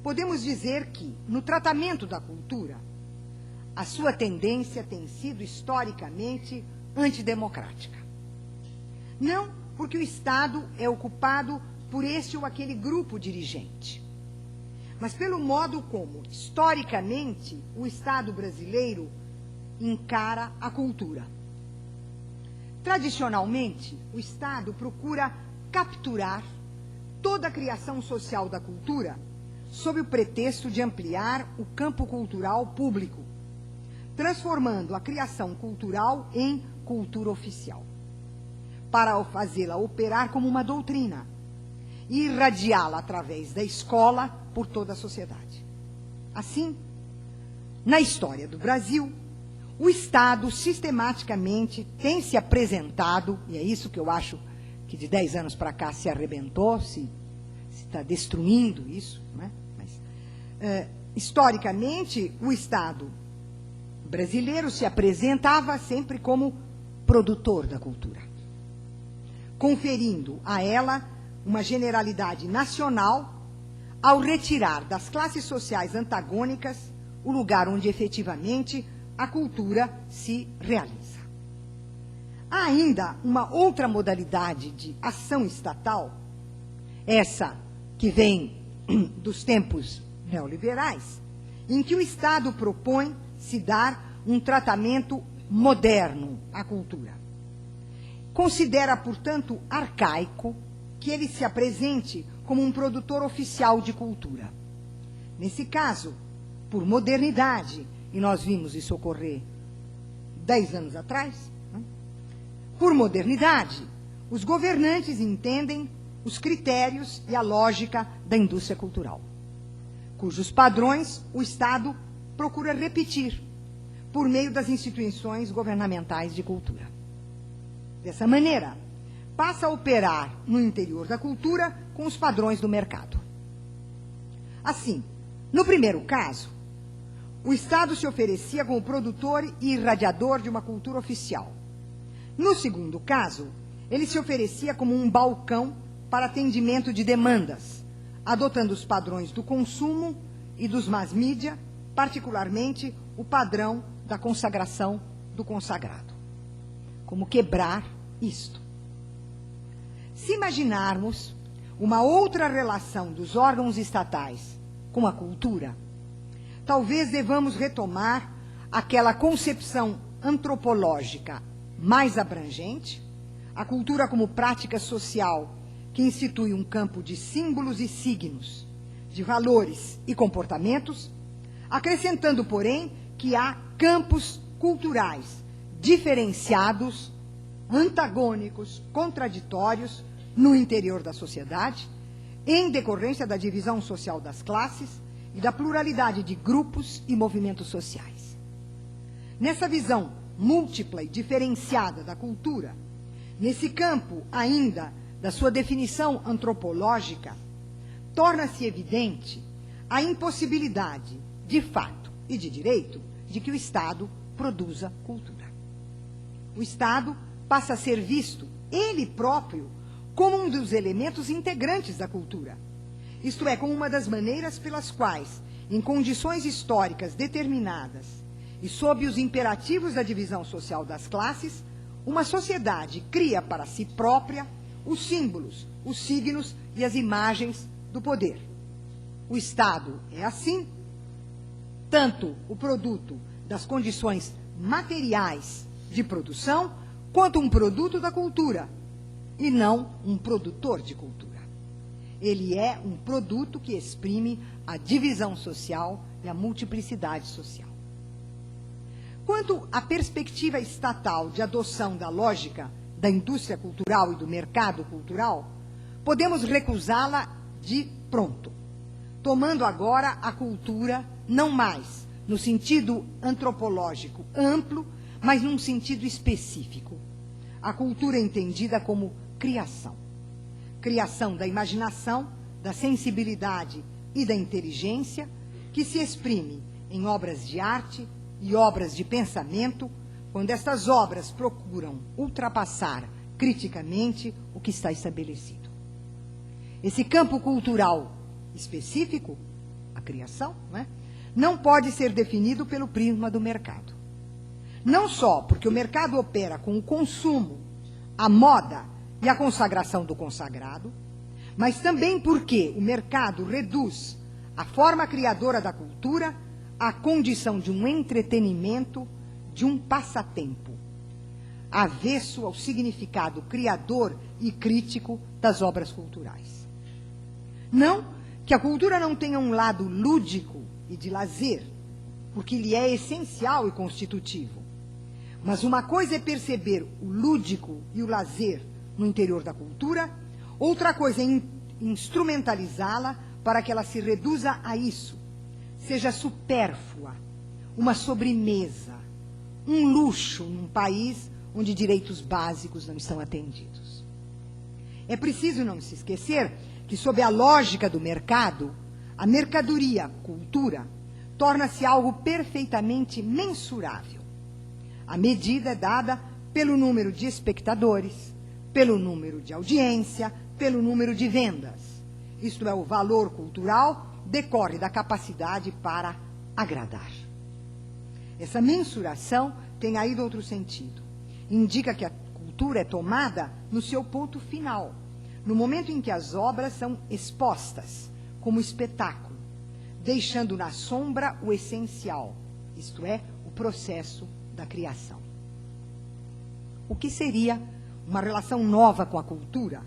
podemos dizer que, no tratamento da cultura, a sua tendência tem sido historicamente antidemocrática. Não porque o Estado é ocupado por este ou aquele grupo dirigente, mas pelo modo como, historicamente, o Estado brasileiro encara a cultura. Tradicionalmente, o Estado procura capturar toda a criação social da cultura sob o pretexto de ampliar o campo cultural público, transformando a criação cultural em cultura oficial, para fazê-la operar como uma doutrina e irradiá-la através da escola por toda a sociedade. Assim, na história do Brasil, o Estado sistematicamente tem se apresentado, e é isso que eu acho que de 10 anos para cá se arrebentou, se está destruindo isso, né? Mas, historicamente, o Estado brasileiro se apresentava sempre como produtor da cultura, conferindo a ela uma generalidade nacional ao retirar das classes sociais antagônicas o lugar onde efetivamente a cultura se realiza. Há ainda uma outra modalidade de ação estatal, essa que vem dos tempos neoliberais, em que o Estado propõe se dar um tratamento moderno à cultura. Considera, portanto, arcaico que ele se apresente como um produtor oficial de cultura. Nesse caso, por modernidade, e nós vimos isso ocorrer 10 anos atrás, né? Por modernidade, os governantes entendem os critérios e a lógica da indústria cultural, cujos padrões o Estado procura repetir por meio das instituições governamentais de cultura. Dessa maneira, passa a operar no interior da cultura com os padrões do mercado. Assim, no primeiro caso, o Estado se oferecia como produtor e irradiador de uma cultura oficial. No segundo caso, ele se oferecia como um balcão para atendimento de demandas, adotando os padrões do consumo e dos mass-mídia, particularmente o padrão da consagração do consagrado. Como quebrar isto? Se imaginarmos uma outra relação dos órgãos estatais com a cultura, talvez devamos retomar aquela concepção antropológica mais abrangente, a cultura como prática social que institui um campo de símbolos e signos, de valores e comportamentos, acrescentando, porém, que há campos culturais diferenciados, antagônicos, contraditórios no interior da sociedade, em decorrência da divisão social das classes e da pluralidade de grupos e movimentos sociais. Nessa visão múltipla e diferenciada da cultura, nesse campo ainda da sua definição antropológica, torna-se evidente a impossibilidade, de fato e de direito, de que o Estado produza cultura. O Estado passa a ser visto, ele próprio, como um dos elementos integrantes da cultura, isto é, como uma das maneiras pelas quais, em condições históricas determinadas e sob os imperativos da divisão social das classes, uma sociedade cria para si própria os símbolos, os signos e as imagens do poder. O Estado é assim, tanto o produto das condições materiais de produção, quanto um produto da cultura, e não um produtor de cultura. Ele é um produto que exprime a divisão social e a multiplicidade social. Quanto à perspectiva estatal de adoção da lógica da indústria cultural e do mercado cultural, podemos recusá-la de pronto, tomando agora a cultura não mais no sentido antropológico amplo, mas num sentido específico. A cultura é entendida como criação. Criação da imaginação, da sensibilidade e da inteligência, que se exprime em obras de arte e obras de pensamento, quando estas obras procuram ultrapassar criticamente o que está estabelecido. Esse campo cultural específico, a criação, não pode ser definido pelo prisma do mercado. Não só porque o mercado opera com o consumo, a moda e a consagração do consagrado, mas também porque o mercado reduz a forma criadora da cultura à condição de um entretenimento, de um passatempo, avesso ao significado criador e crítico das obras culturais. Não que a cultura não tenha um lado lúdico e de lazer, porque lhe é essencial e constitutivo. Mas uma coisa é perceber o lúdico e o lazer no interior da cultura, outra coisa é instrumentalizá-la para que ela se reduza a isso, seja supérflua, uma sobremesa, um luxo num país onde direitos básicos não estão atendidos. É preciso não se esquecer que, sob a lógica do mercado, a mercadoria, cultura, torna-se algo perfeitamente mensurável. A medida é dada pelo número de espectadores, pelo número de audiência, pelo número de vendas. Isto é, o valor cultural decorre da capacidade para agradar. Essa mensuração tem ainda outro sentido. Indica que a cultura é tomada no seu ponto final, no momento em que as obras são expostas como espetáculo, deixando na sombra o essencial, isto é, o processo da criação. O que seria uma relação nova com a cultura,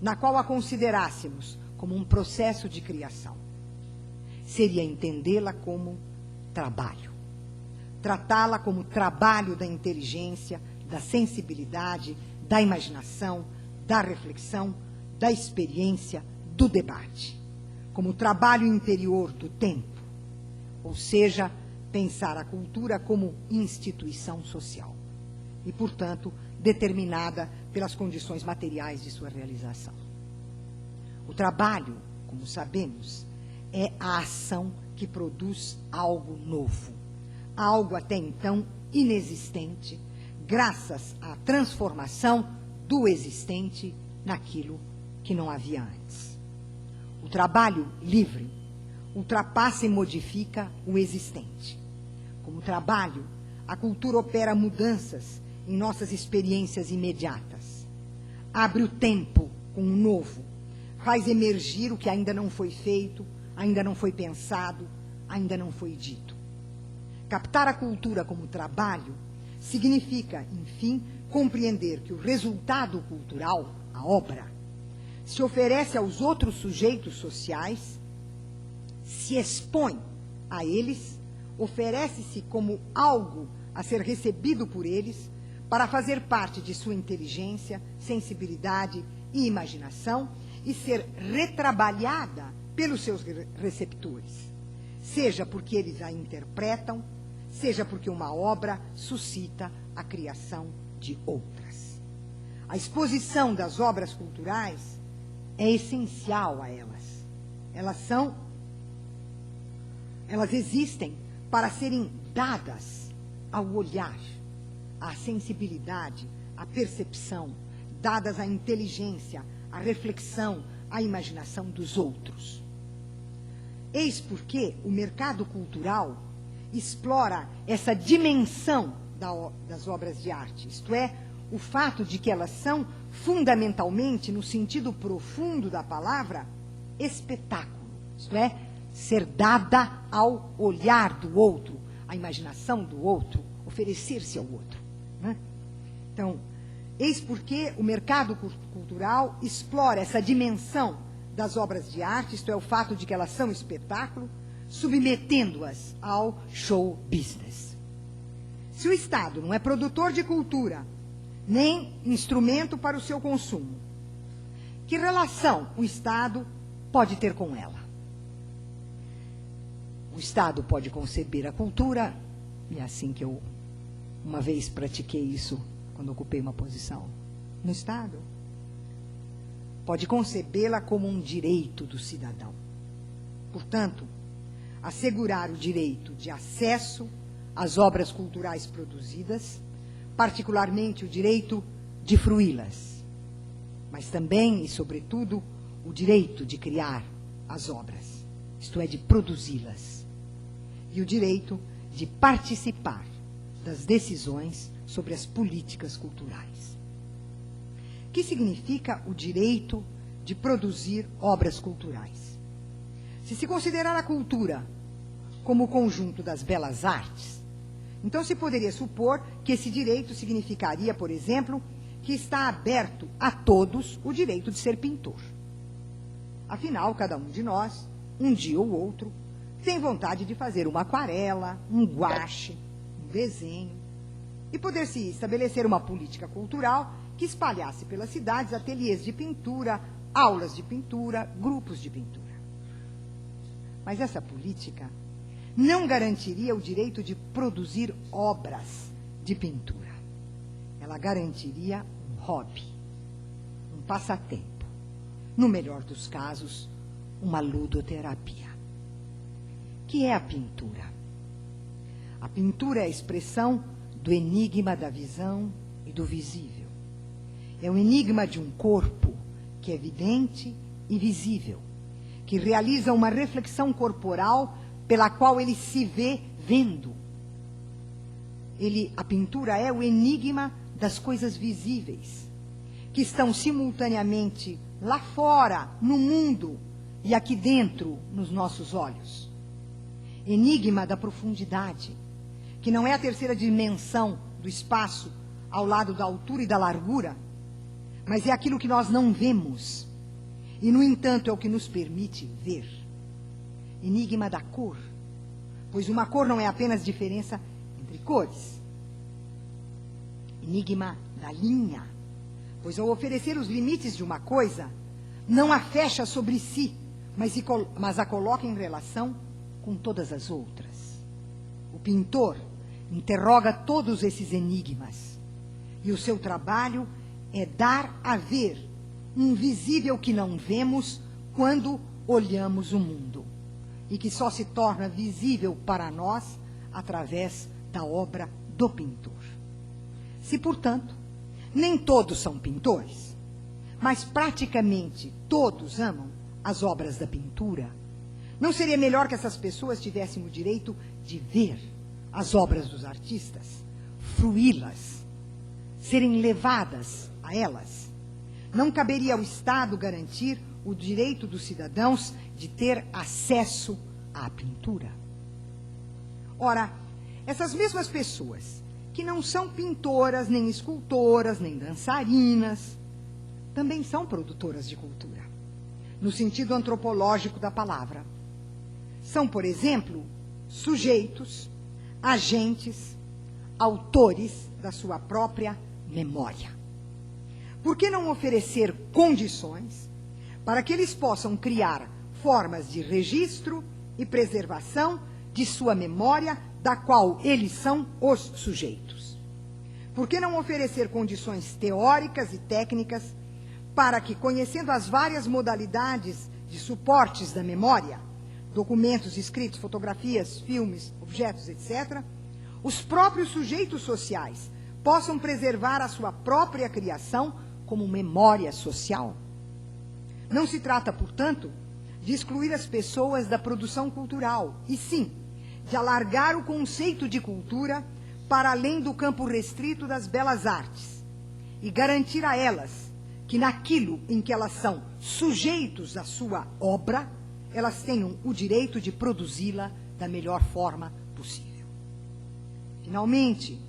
na qual a considerássemos como um processo de criação? Seria entendê-la como trabalho. Tratá-la como trabalho da inteligência, da sensibilidade, da imaginação, da reflexão, da experiência, do debate. Como trabalho interior do tempo. Ou seja, pensar a cultura como instituição social. E, portanto, determinada pelas condições materiais de sua realização. O trabalho, como sabemos, é a ação que produz algo novo, algo até então inexistente, graças à transformação do existente naquilo que não havia antes. O trabalho livre ultrapassa e modifica o existente. Como trabalho, a cultura opera mudanças em nossas experiências imediatas. Abre o tempo com o novo, faz emergir o que ainda não foi feito, ainda não foi pensado, ainda não foi dito. Captar a cultura como trabalho significa, enfim, compreender que o resultado cultural, a obra, se oferece aos outros sujeitos sociais, se expõe a eles, oferece-se como algo a ser recebido por eles, para fazer parte de sua inteligência, sensibilidade e imaginação e ser retrabalhada pelos seus receptores, seja porque eles a interpretam, seja porque uma obra suscita a criação de outras. A exposição das obras culturais é essencial a elas. Elas existem para serem dadas ao olhar, à sensibilidade, à percepção, dadas à inteligência, à reflexão, à imaginação dos outros. Eis porque o mercado cultural explora essa dimensão das obras de arte, isto é, o fato de que elas são, fundamentalmente, no sentido profundo da palavra, espetáculo, isto é, ser dada ao olhar do outro, à imaginação do outro, oferecer-se ao outro, né? Então, eis porque o mercado cultural explora essa dimensão das obras de arte, isto é, o fato de que elas são espetáculo, submetendo-as ao show business. Se o Estado não é produtor de cultura, nem instrumento para o seu consumo, que relação o Estado pode ter com ela? O Estado pode conceber a cultura, e é assim que eu uma vez pratiquei isso quando ocupei uma posição no Estado, pode concebê-la como um direito do cidadão. Portanto, assegurar o direito de acesso às obras culturais produzidas, particularmente o direito de fruí-las, mas também e sobretudo o direito de criar as obras, isto é, de produzi-las, e o direito de participar das decisões sobre as políticas culturais. O que significa o direito de produzir obras culturais? Se se considerar a cultura como o conjunto das belas artes, então se poderia supor que esse direito significaria, por exemplo, que está aberto a todos o direito de ser pintor. Afinal, cada um de nós, um dia ou outro, tem vontade de fazer uma aquarela, um guache, um desenho, e poder-se estabelecer uma política cultural que espalhasse pelas cidades ateliês de pintura, aulas de pintura, grupos de pintura. Mas essa política não garantiria o direito de produzir obras de pintura. Ela garantiria um hobby, um passatempo, no melhor dos casos, uma ludoterapia. O que é a pintura? A pintura é a expressão do enigma da visão e do visível. É o enigma de um corpo que é evidente e visível, que realiza uma reflexão corporal pela qual ele se vê vendo. A pintura é o enigma das coisas visíveis, que estão simultaneamente lá fora, no mundo, e aqui dentro, nos nossos olhos. Enigma da profundidade, que não é a terceira dimensão do espaço ao lado da altura e da largura, mas é aquilo que nós não vemos, e, no entanto, é o que nos permite ver. Enigma da cor, pois uma cor não é apenas diferença entre cores. Enigma da linha, pois ao oferecer os limites de uma coisa, não a fecha sobre si, mas a coloca em relação com todas as outras. O pintor interroga todos esses enigmas, e o seu trabalho é dar a ver um visível que não vemos quando olhamos o mundo, e que só se torna visível para nós através da obra do pintor. Se, portanto, nem todos são pintores, mas praticamente todos amam as obras da pintura, não seria melhor que essas pessoas tivessem o direito de ver as obras dos artistas, fruí-las, serem levadas a elas? Não caberia ao Estado garantir o direito dos cidadãos de ter acesso à pintura? Ora, essas mesmas pessoas, que não são pintoras, nem escultoras, nem dançarinas, também são produtoras de cultura, no sentido antropológico da palavra. São, por exemplo, sujeitos, agentes, autores da sua própria memória. Por que não oferecer condições para que eles possam criar formas de registro e preservação de sua memória, da qual eles são os sujeitos? Por que não oferecer condições teóricas e técnicas para que, conhecendo as várias modalidades de suportes da memória, documentos, escritos, fotografias, filmes, objetos, etc., os próprios sujeitos sociais possam preservar a sua própria criação como memória social? Não se trata, portanto, de excluir as pessoas da produção cultural, e sim, de alargar o conceito de cultura para além do campo restrito das belas artes, e garantir a elas que naquilo em que elas são sujeitos à sua obra, elas tenham o direito de produzi-la da melhor forma possível. Finalmente,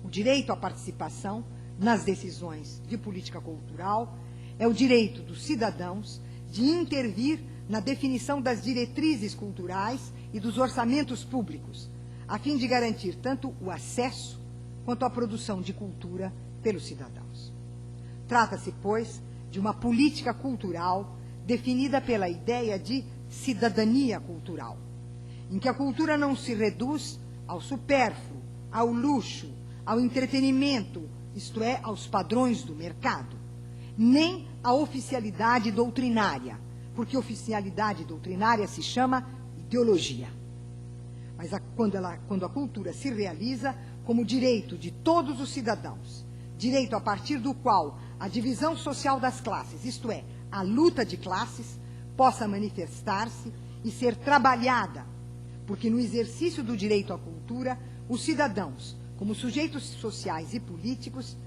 o direito à participação nas decisões de política cultural é o direito dos cidadãos de intervir na definição das diretrizes culturais e dos orçamentos públicos, a fim de garantir tanto o acesso quanto a produção de cultura pelos cidadãos. Trata-se, pois, de uma política cultural definida pela ideia de cidadania cultural, em que a cultura não se reduz ao supérfluo, ao luxo, ao entretenimento, isto é, aos padrões do mercado, nem à oficialidade doutrinária, porque oficialidade doutrinária se chama ideologia. Mas quando a cultura se realiza como direito de todos os cidadãos, direito a partir do qual a divisão social das classes, isto é, a luta de classes, possa manifestar-se e ser trabalhada, porque no exercício do direito à cultura, os cidadãos, como sujeitos sociais e políticos,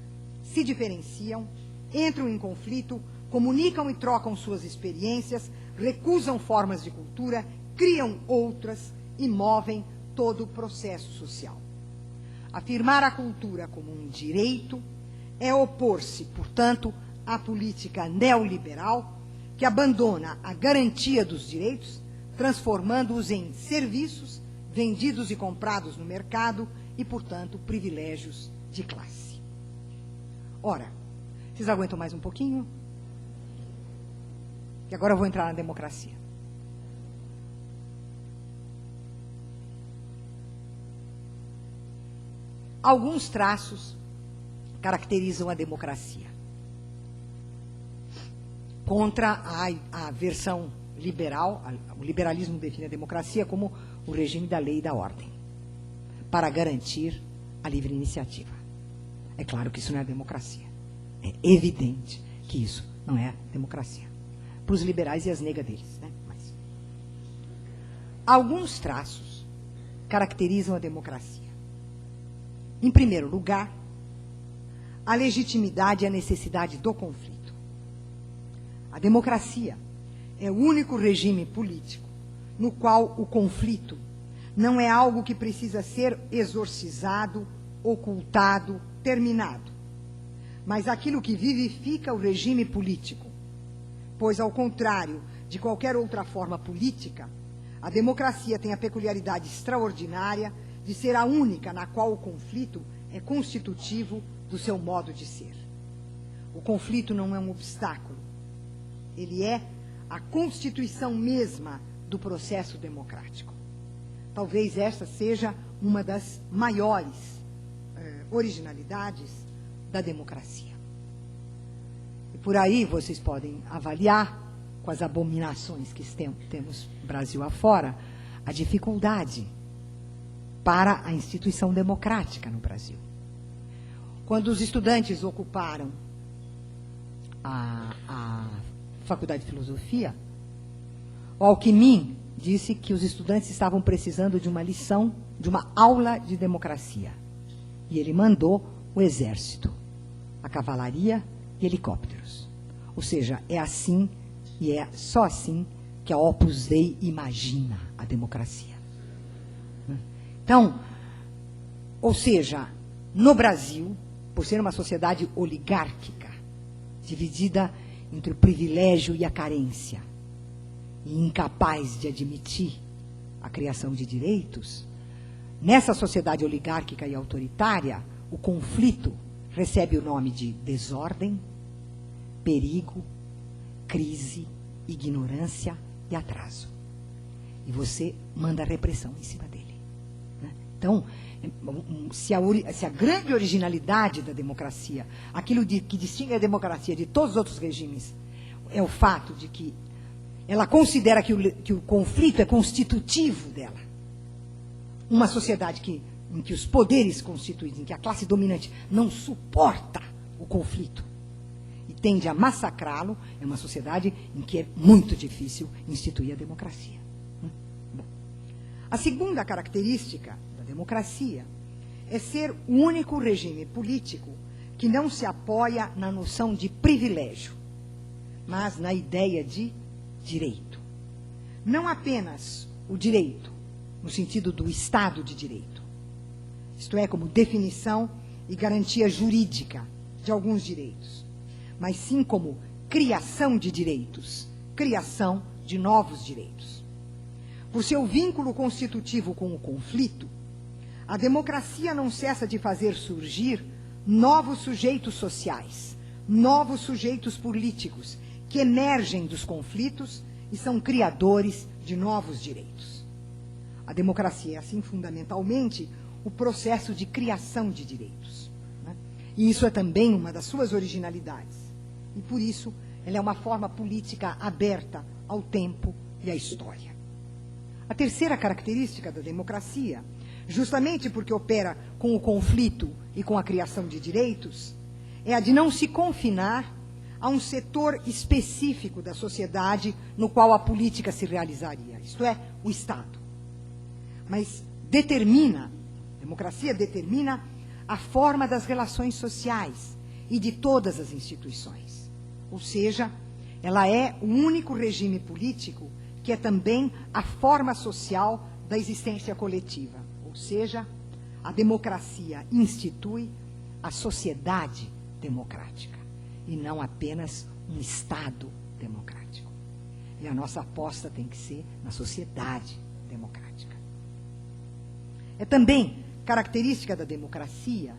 se diferenciam, entram em conflito, comunicam e trocam suas experiências, recusam formas de cultura, criam outras e movem todo o processo social. Afirmar a cultura como um direito é opor-se, portanto, à política neoliberal que abandona a garantia dos direitos, transformando-os em serviços vendidos e comprados no mercado e, portanto, privilégios de classe. Ora, vocês aguentam mais um pouquinho? E agora eu vou entrar na democracia. Alguns traços caracterizam a democracia. Contra a versão liberal, o liberalismo define a democracia como o regime da lei e da ordem, para garantir a livre iniciativa. É claro que isso não é democracia. É evidente que isso não é democracia. Para os liberais e as negas deles, né? Mas alguns traços caracterizam a democracia. Em primeiro lugar, a legitimidade e a necessidade do conflito. A democracia é o único regime político no qual o conflito não é algo que precisa ser exorcizado, ocultado, terminado, mas aquilo que vivifica o regime político. Pois, ao contrário de qualquer outra forma política, a democracia tem a peculiaridade extraordinária de ser a única na qual o conflito é constitutivo do seu modo de ser. O conflito não é um obstáculo, ele é a constituição mesma do processo democrático. Talvez esta seja uma das maiores originalidades da democracia. E por aí vocês podem avaliar, com as abominações que temos Brasil afora, a dificuldade para a instituição democrática no Brasil. Quando os estudantes ocuparam a Faculdade de Filosofia, o Alckmin disse que os estudantes estavam precisando de uma lição, de uma aula de democracia. E ele mandou o exército, a cavalaria e helicópteros. Ou seja, é assim e é só assim que a Opus Dei imagina a democracia. Então, ou seja, no Brasil, por ser uma sociedade oligárquica, dividida entre o privilégio e a carência, e incapaz de admitir a criação de direitos, nessa sociedade oligárquica e autoritária, o conflito recebe o nome de desordem, perigo, crise, ignorância e atraso. E você manda repressão em cima dele. Né? Então, se a grande originalidade da democracia, aquilo que distingue a democracia de todos os outros regimes, é o fato de que ela considera que o conflito é constitutivo dela. Uma sociedade em que os poderes constituídos, em que a classe dominante não suporta o conflito e tende a massacrá-lo, é uma sociedade em que é muito difícil instituir a democracia. Bom, a segunda característica da democracia é ser o único regime político que não se apoia na noção de privilégio, mas na ideia de direito. não apenas o direito, no sentido do Estado de Direito, isto é, como definição e garantia jurídica de alguns direitos, mas sim como criação de direitos, criação de novos direitos. Por seu vínculo constitutivo com o conflito, a democracia não cessa de fazer surgir novos sujeitos sociais, novos sujeitos políticos, que emergem dos conflitos e são criadores de novos direitos. A democracia é, assim, fundamentalmente, o processo de criação de direitos, né? E isso é também uma das suas originalidades. E, por isso, ela é uma forma política aberta ao tempo e à história. A terceira característica da democracia, justamente porque opera com o conflito e com a criação de direitos, é a de não se confinar a um setor específico da sociedade no qual a política se realizaria, isto é, o Estado. Mas a democracia determina a forma das relações sociais e de todas as instituições. Ou seja, ela é o único regime político que é também a forma social da existência coletiva. Ou seja, a democracia institui a sociedade democrática e não apenas um Estado democrático. E a nossa aposta tem que ser na sociedade democrática. É também característica da democracia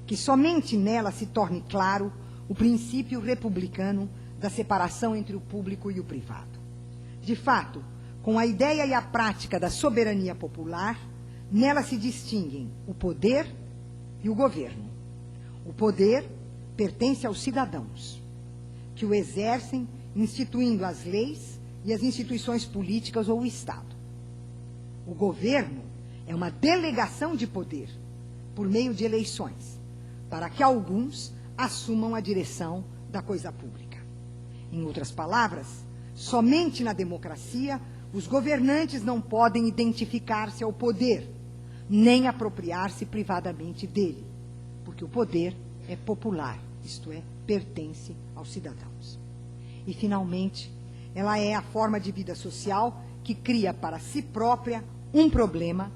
que somente nela se torne claro o princípio republicano da separação entre o público e o privado. De fato, com a ideia e a prática da soberania popular, nela se distinguem o poder e o governo. O poder pertence aos cidadãos, que o exercem instituindo as leis e as instituições políticas ou o Estado. O governo é uma delegação de poder, por meio de eleições, para que alguns assumam a direção da coisa pública. Em outras palavras, somente na democracia os governantes não podem identificar-se ao poder, nem apropriar-se privadamente dele, porque o poder é popular, isto é, pertence aos cidadãos. E, finalmente, ela é a forma de vida social que cria para si própria um problema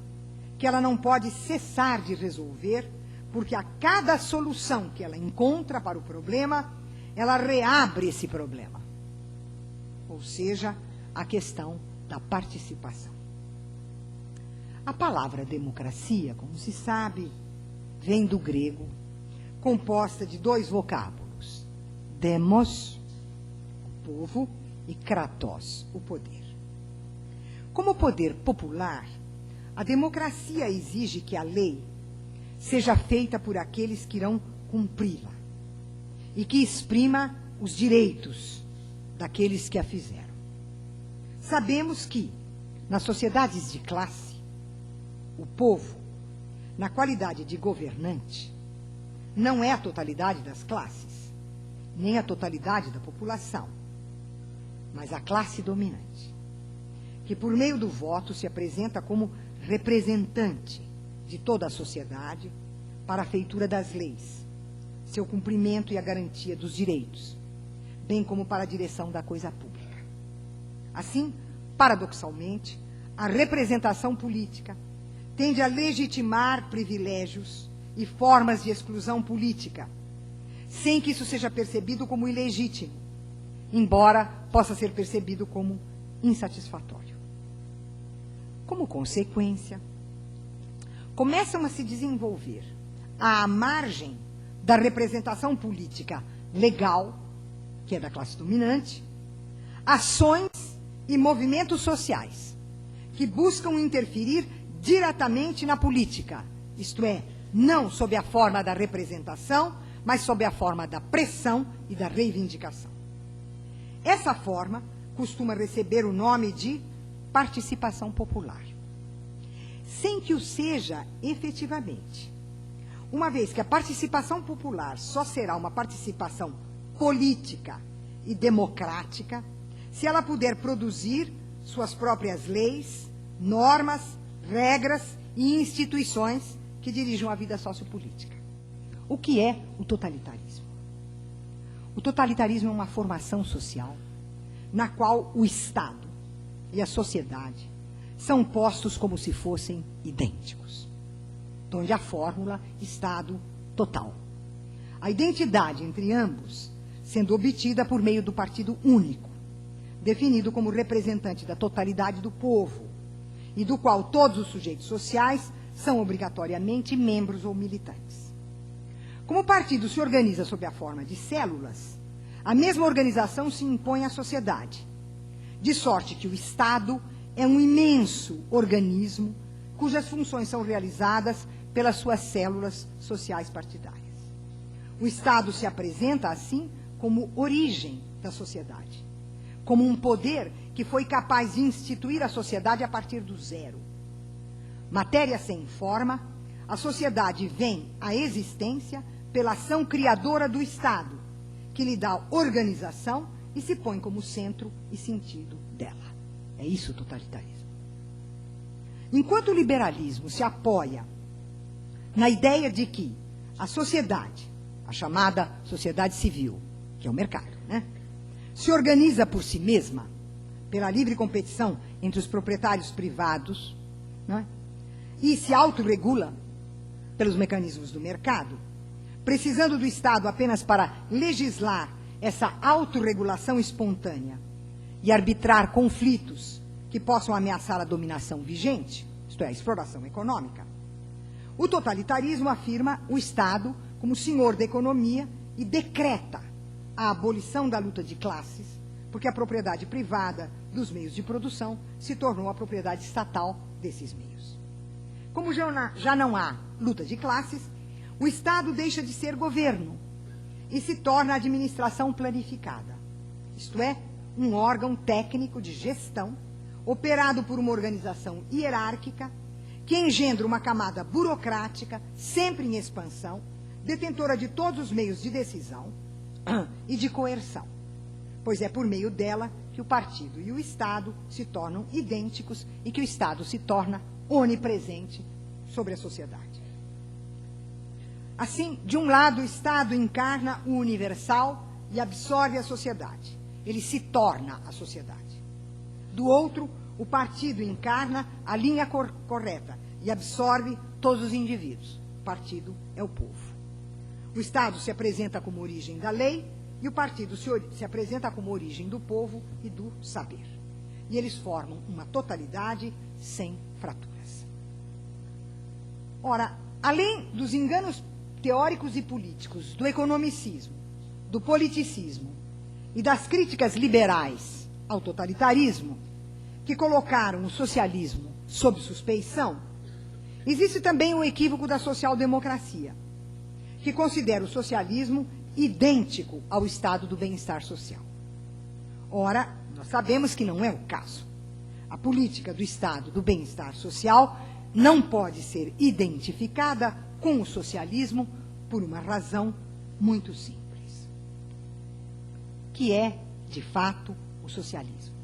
que ela não pode cessar de resolver, porque a cada solução que ela encontra para o problema, ela reabre esse problema. Ou seja, a questão da participação. A palavra democracia, como se sabe, vem do grego, composta de dois vocábulos, demos, o povo, e kratos, o poder. Como poder popular, a democracia exige que a lei seja feita por aqueles que irão cumpri-la e que exprima os direitos daqueles que a fizeram. Sabemos que, nas sociedades de classe, o povo, na qualidade de governante, não é a totalidade das classes, nem a totalidade da população, mas a classe dominante, que por meio do voto se apresenta como representante de toda a sociedade para a feitura das leis, seu cumprimento e a garantia dos direitos, bem como para a direção da coisa pública. Assim, paradoxalmente, a representação política tende a legitimar privilégios e formas de exclusão política, sem que isso seja percebido como ilegítimo, embora possa ser percebido como insatisfatório. Como consequência, começam a se desenvolver, à margem da representação política legal, que é da classe dominante, ações e movimentos sociais que buscam interferir diretamente na política, isto é, não sob a forma da representação, mas sob a forma da pressão e da reivindicação. Essa forma costuma receber o nome de participação popular, sem que o seja efetivamente, uma vez que a participação popular só será uma participação política e democrática se ela puder produzir suas próprias leis, normas, regras e instituições que dirijam a vida sociopolítica. O que é o totalitarismo? O totalitarismo é uma formação social na qual o Estado e a sociedade são postos como se fossem idênticos, onde a fórmula Estado total. A identidade entre ambos sendo obtida por meio do partido único, definido como representante da totalidade do povo, e do qual todos os sujeitos sociais são obrigatoriamente membros ou militantes. Como o partido se organiza sob a forma de células, a mesma organização se impõe à sociedade, de sorte que o Estado é um imenso organismo cujas funções são realizadas pelas suas células sociais partidárias. O Estado se apresenta, assim, como origem da sociedade, como um poder que foi capaz de instituir a sociedade a partir do zero. Matéria sem forma, a sociedade vem à existência pela ação criadora do Estado, que lhe dá organização e se põe como centro e sentido dela. É isso o totalitarismo. Enquanto o liberalismo se apoia na ideia de que a sociedade, a chamada sociedade civil, que é o mercado, né, se organiza por si mesma, pela livre competição entre os proprietários privados, né, e se autorregula pelos mecanismos do mercado, precisando do Estado apenas para legislar essa autorregulação espontânea e arbitrar conflitos que possam ameaçar a dominação vigente, isto é, a exploração econômica, o totalitarismo afirma o Estado como senhor da economia e decreta a abolição da luta de classes, porque a propriedade privada dos meios de produção se tornou a propriedade estatal desses meios. Como já não há luta de classes, o Estado deixa de ser governo e se torna administração planificada, isto é, um órgão técnico de gestão operado por uma organização hierárquica que engendra uma camada burocrática sempre em expansão, detentora de todos os meios de decisão e de coerção, pois é por meio dela que o partido e o Estado se tornam idênticos e que o Estado se torna onipresente sobre a sociedade. Assim, de um lado, o Estado encarna o universal e absorve a sociedade. Ele se torna a sociedade. Do outro, o partido encarna a linha correta e absorve todos os indivíduos. O partido é o povo. O Estado se apresenta como origem da lei e o partido se apresenta como origem do povo e do saber. E eles formam uma totalidade sem fraturas. Ora, além dos enganos teóricos e políticos, do economicismo, do politicismo e das críticas liberais ao totalitarismo, que colocaram o socialismo sob suspeição, existe também o equívoco da social-democracia, que considera o socialismo idêntico ao estado do bem-estar social. Ora, nós sabemos que não é o caso. A política do estado do bem-estar social não pode ser identificada com o socialismo por uma razão muito simples, que é, de fato, o socialismo.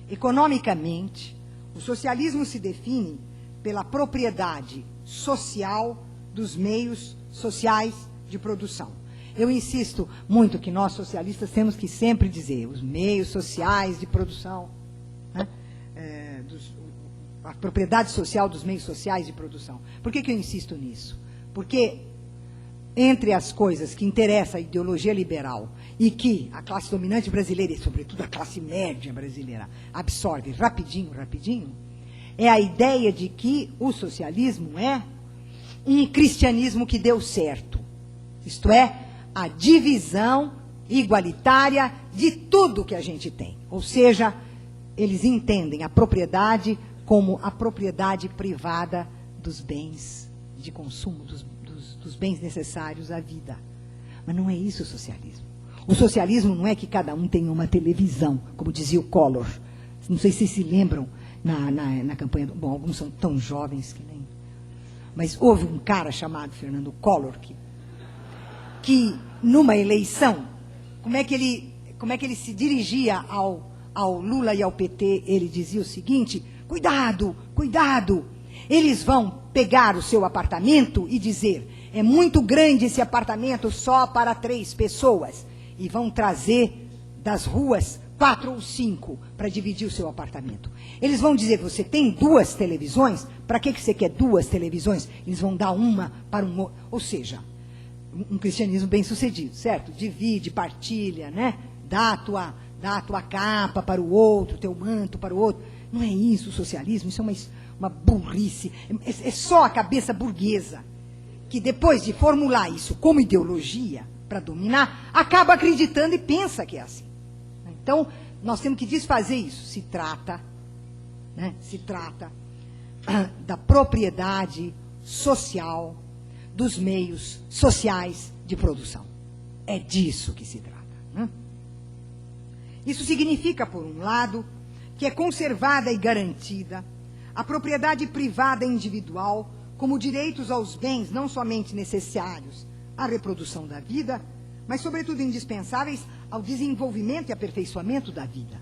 Economicamente, o socialismo se define pela propriedade social dos meios sociais de produção. Eu insisto muito que nós, socialistas, temos que sempre dizer os meios sociais de produção, né? A propriedade social dos meios sociais de produção. Por que eu insisto nisso? Porque, entre as coisas que interessa a ideologia liberal e que a classe dominante brasileira, e sobretudo a classe média brasileira, absorve rapidinho, é a ideia de que o socialismo é um cristianismo que deu certo. Isto é, a divisão igualitária de tudo que a gente tem. Ou seja, eles entendem a propriedade como a propriedade privada dos bens de consumo, dos bens necessários à vida. Mas não é isso o socialismo. O socialismo não é que cada um tenha uma televisão, como dizia o Collor. Não sei se se lembram na campanha. Bom, alguns são tão jovens que nem... Mas houve um cara chamado Fernando Collor que numa eleição, como é que ele se dirigia ao Lula e ao PT, ele dizia o seguinte: cuidado, eles vão pegar o seu apartamento e dizer, é muito grande esse apartamento só para 3 pessoas, e vão trazer das ruas 4 ou 5 para dividir o seu apartamento. Eles vão dizer, você tem 2 televisões? Para que você quer 2 televisões? Eles vão dar uma para um outro. Ou seja, um cristianismo bem sucedido, certo? Divide, partilha, né? Dá a tua capa para o outro, teu manto para o outro. Não é isso o socialismo, isso é uma burrice. É só a cabeça burguesa que, depois de formular isso como ideologia para dominar, acaba acreditando e pensa que é assim. Então, nós temos que desfazer isso. Se trata da propriedade social dos meios sociais de produção. É disso que se trata. Né? Isso significa, por um lado, que é conservada e garantida a propriedade privada individual como direitos aos bens não somente necessários à reprodução da vida, mas, sobretudo, indispensáveis ao desenvolvimento e aperfeiçoamento da vida.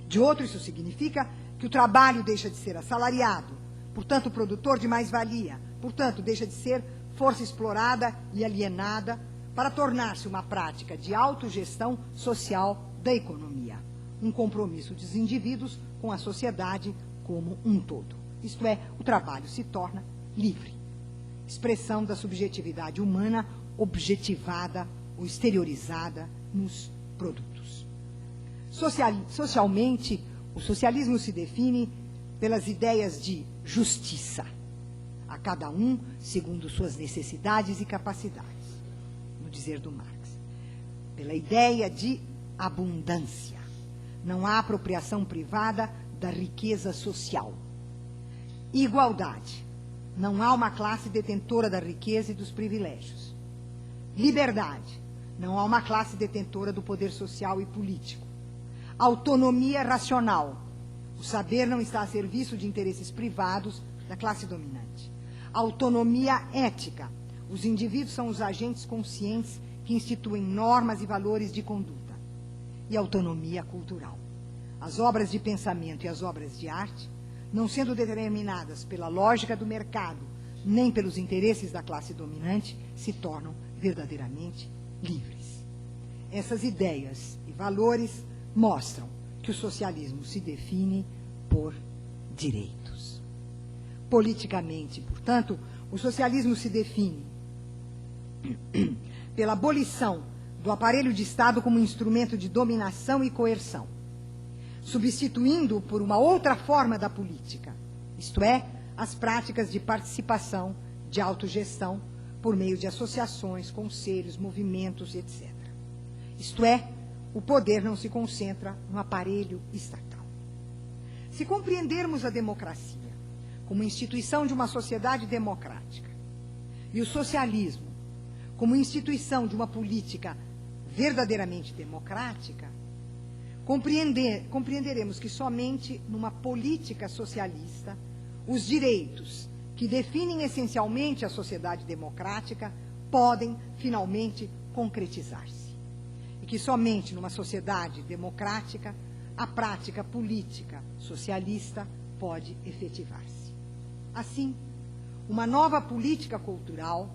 De outro, isso significa que o trabalho deixa de ser assalariado, portanto, produtor de mais-valia, portanto, deixa de ser força explorada e alienada para tornar-se uma prática de autogestão social da economia, um compromisso dos indivíduos com a sociedade como um todo. Isto é, o trabalho se torna livre, expressão da subjetividade humana objetivada ou exteriorizada nos produtos. Socialmente, o socialismo se define pelas ideias de justiça, a cada um segundo suas necessidades e capacidades, no dizer do Marx. Pela ideia de abundância, não há apropriação privada da riqueza social. Igualdade, não há uma classe detentora da riqueza e dos privilégios. Liberdade, não há uma classe detentora do poder social e político. Autonomia racional, o saber não está a serviço de interesses privados da classe dominante. Autonomia ética, os indivíduos são os agentes conscientes que instituem normas e valores de conduta. E autonomia cultural, as obras de pensamento e as obras de arte, não sendo determinadas pela lógica do mercado, nem pelos interesses da classe dominante, se tornam verdadeiramente livres. Essas ideias e valores mostram que o socialismo se define por direitos. Politicamente, portanto, o socialismo se define pela abolição do aparelho de Estado como instrumento de dominação e coerção, substituindo-o por uma outra forma da política, isto é, as práticas de participação, de autogestão, por meio de associações, conselhos, movimentos, etc. Isto é, o poder não se concentra no aparelho estatal. Se compreendermos a democracia como instituição de uma sociedade democrática e o socialismo como instituição de uma política verdadeiramente democrática, compreenderemos que somente numa política socialista os direitos que definem essencialmente a sociedade democrática podem finalmente concretizar-se. E que somente numa sociedade democrática a prática política socialista pode efetivar-se. Assim, uma nova política cultural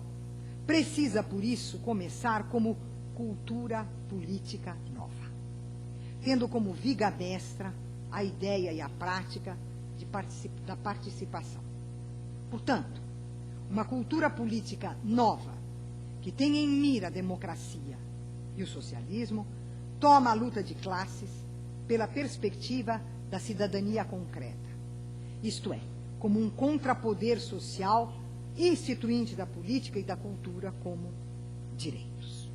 precisa, por isso, começar como cultura política nova, tendo como viga mestra a ideia e a prática da participação. Portanto, uma cultura política nova, que tenha em mira a democracia e o socialismo, toma a luta de classes pela perspectiva da cidadania concreta, isto é, como um contrapoder social instituinte da política e da cultura como direitos.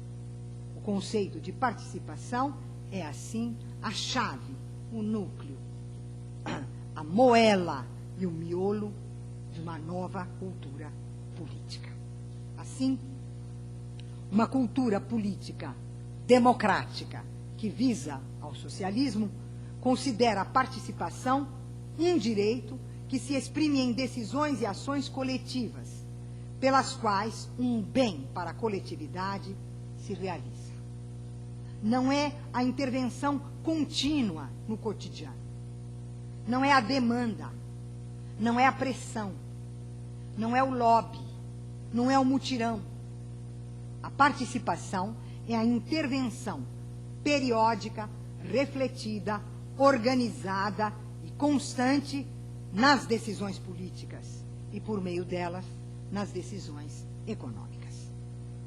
O conceito de participação é, assim, a chave, o núcleo, a moela e o miolo de uma nova cultura política. Assim, uma cultura política democrática que visa ao socialismo considera a participação um direito que se exprime em decisões e ações coletivas, pelas quais um bem para a coletividade se realiza. Não é a intervenção contínua no cotidiano, não é a demanda, não é a pressão, não é o lobby, não é o mutirão. A participação é a intervenção periódica refletida, organizada e constante nas decisões políticas e, por meio delas, nas decisões econômicas.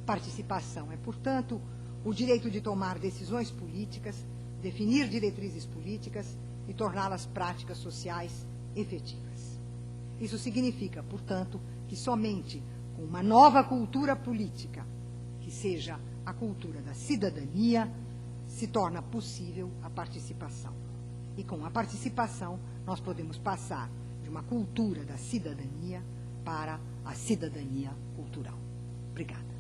Participação é, portanto, o direito de tomar decisões políticas, definir diretrizes políticas e torná-las práticas sociais efetivas. Isso significa, portanto, que somente com uma nova cultura política, que seja a cultura da cidadania, se torna possível a participação. E com a participação, nós podemos passar de uma cultura da cidadania para a cidadania cultural. Obrigada.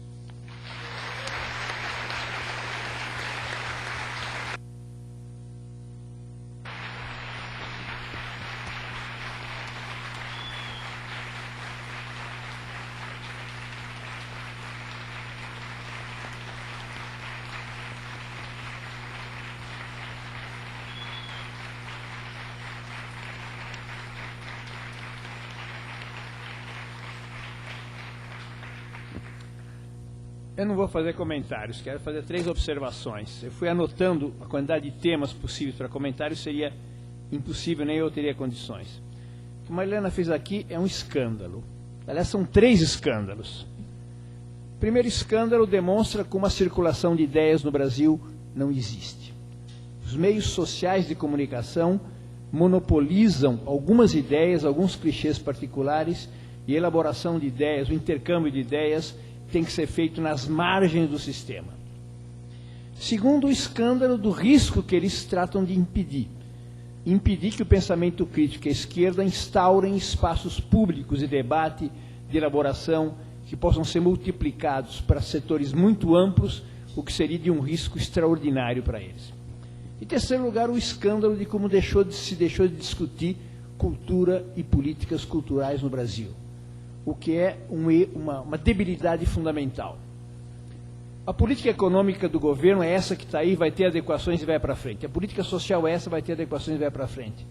Eu não vou fazer comentários, quero fazer 3 observações. Eu fui anotando a quantidade de temas possíveis para comentários, seria impossível, nem eu teria condições. O que a Marilena fez aqui é um escândalo. Aliás, são 3 escândalos. O primeiro escândalo demonstra como a circulação de ideias no Brasil não existe. Os meios sociais de comunicação monopolizam algumas ideias, alguns clichês particulares, e a elaboração de ideias, o intercâmbio de ideias, tem que ser feito nas margens do sistema. Segundo, o escândalo do risco que eles tratam de impedir. Impedir que o pensamento crítico e a esquerda instaurem espaços públicos de debate, de elaboração, que possam ser multiplicados para setores muito amplos, o que seria de um risco extraordinário para eles. Em terceiro lugar, o escândalo de como se deixou de discutir cultura e políticas culturais no Brasil, o que é uma debilidade fundamental. A política econômica do governo é essa que está aí, vai ter adequações e vai para frente. A política social é essa, vai ter adequações e vai para frente.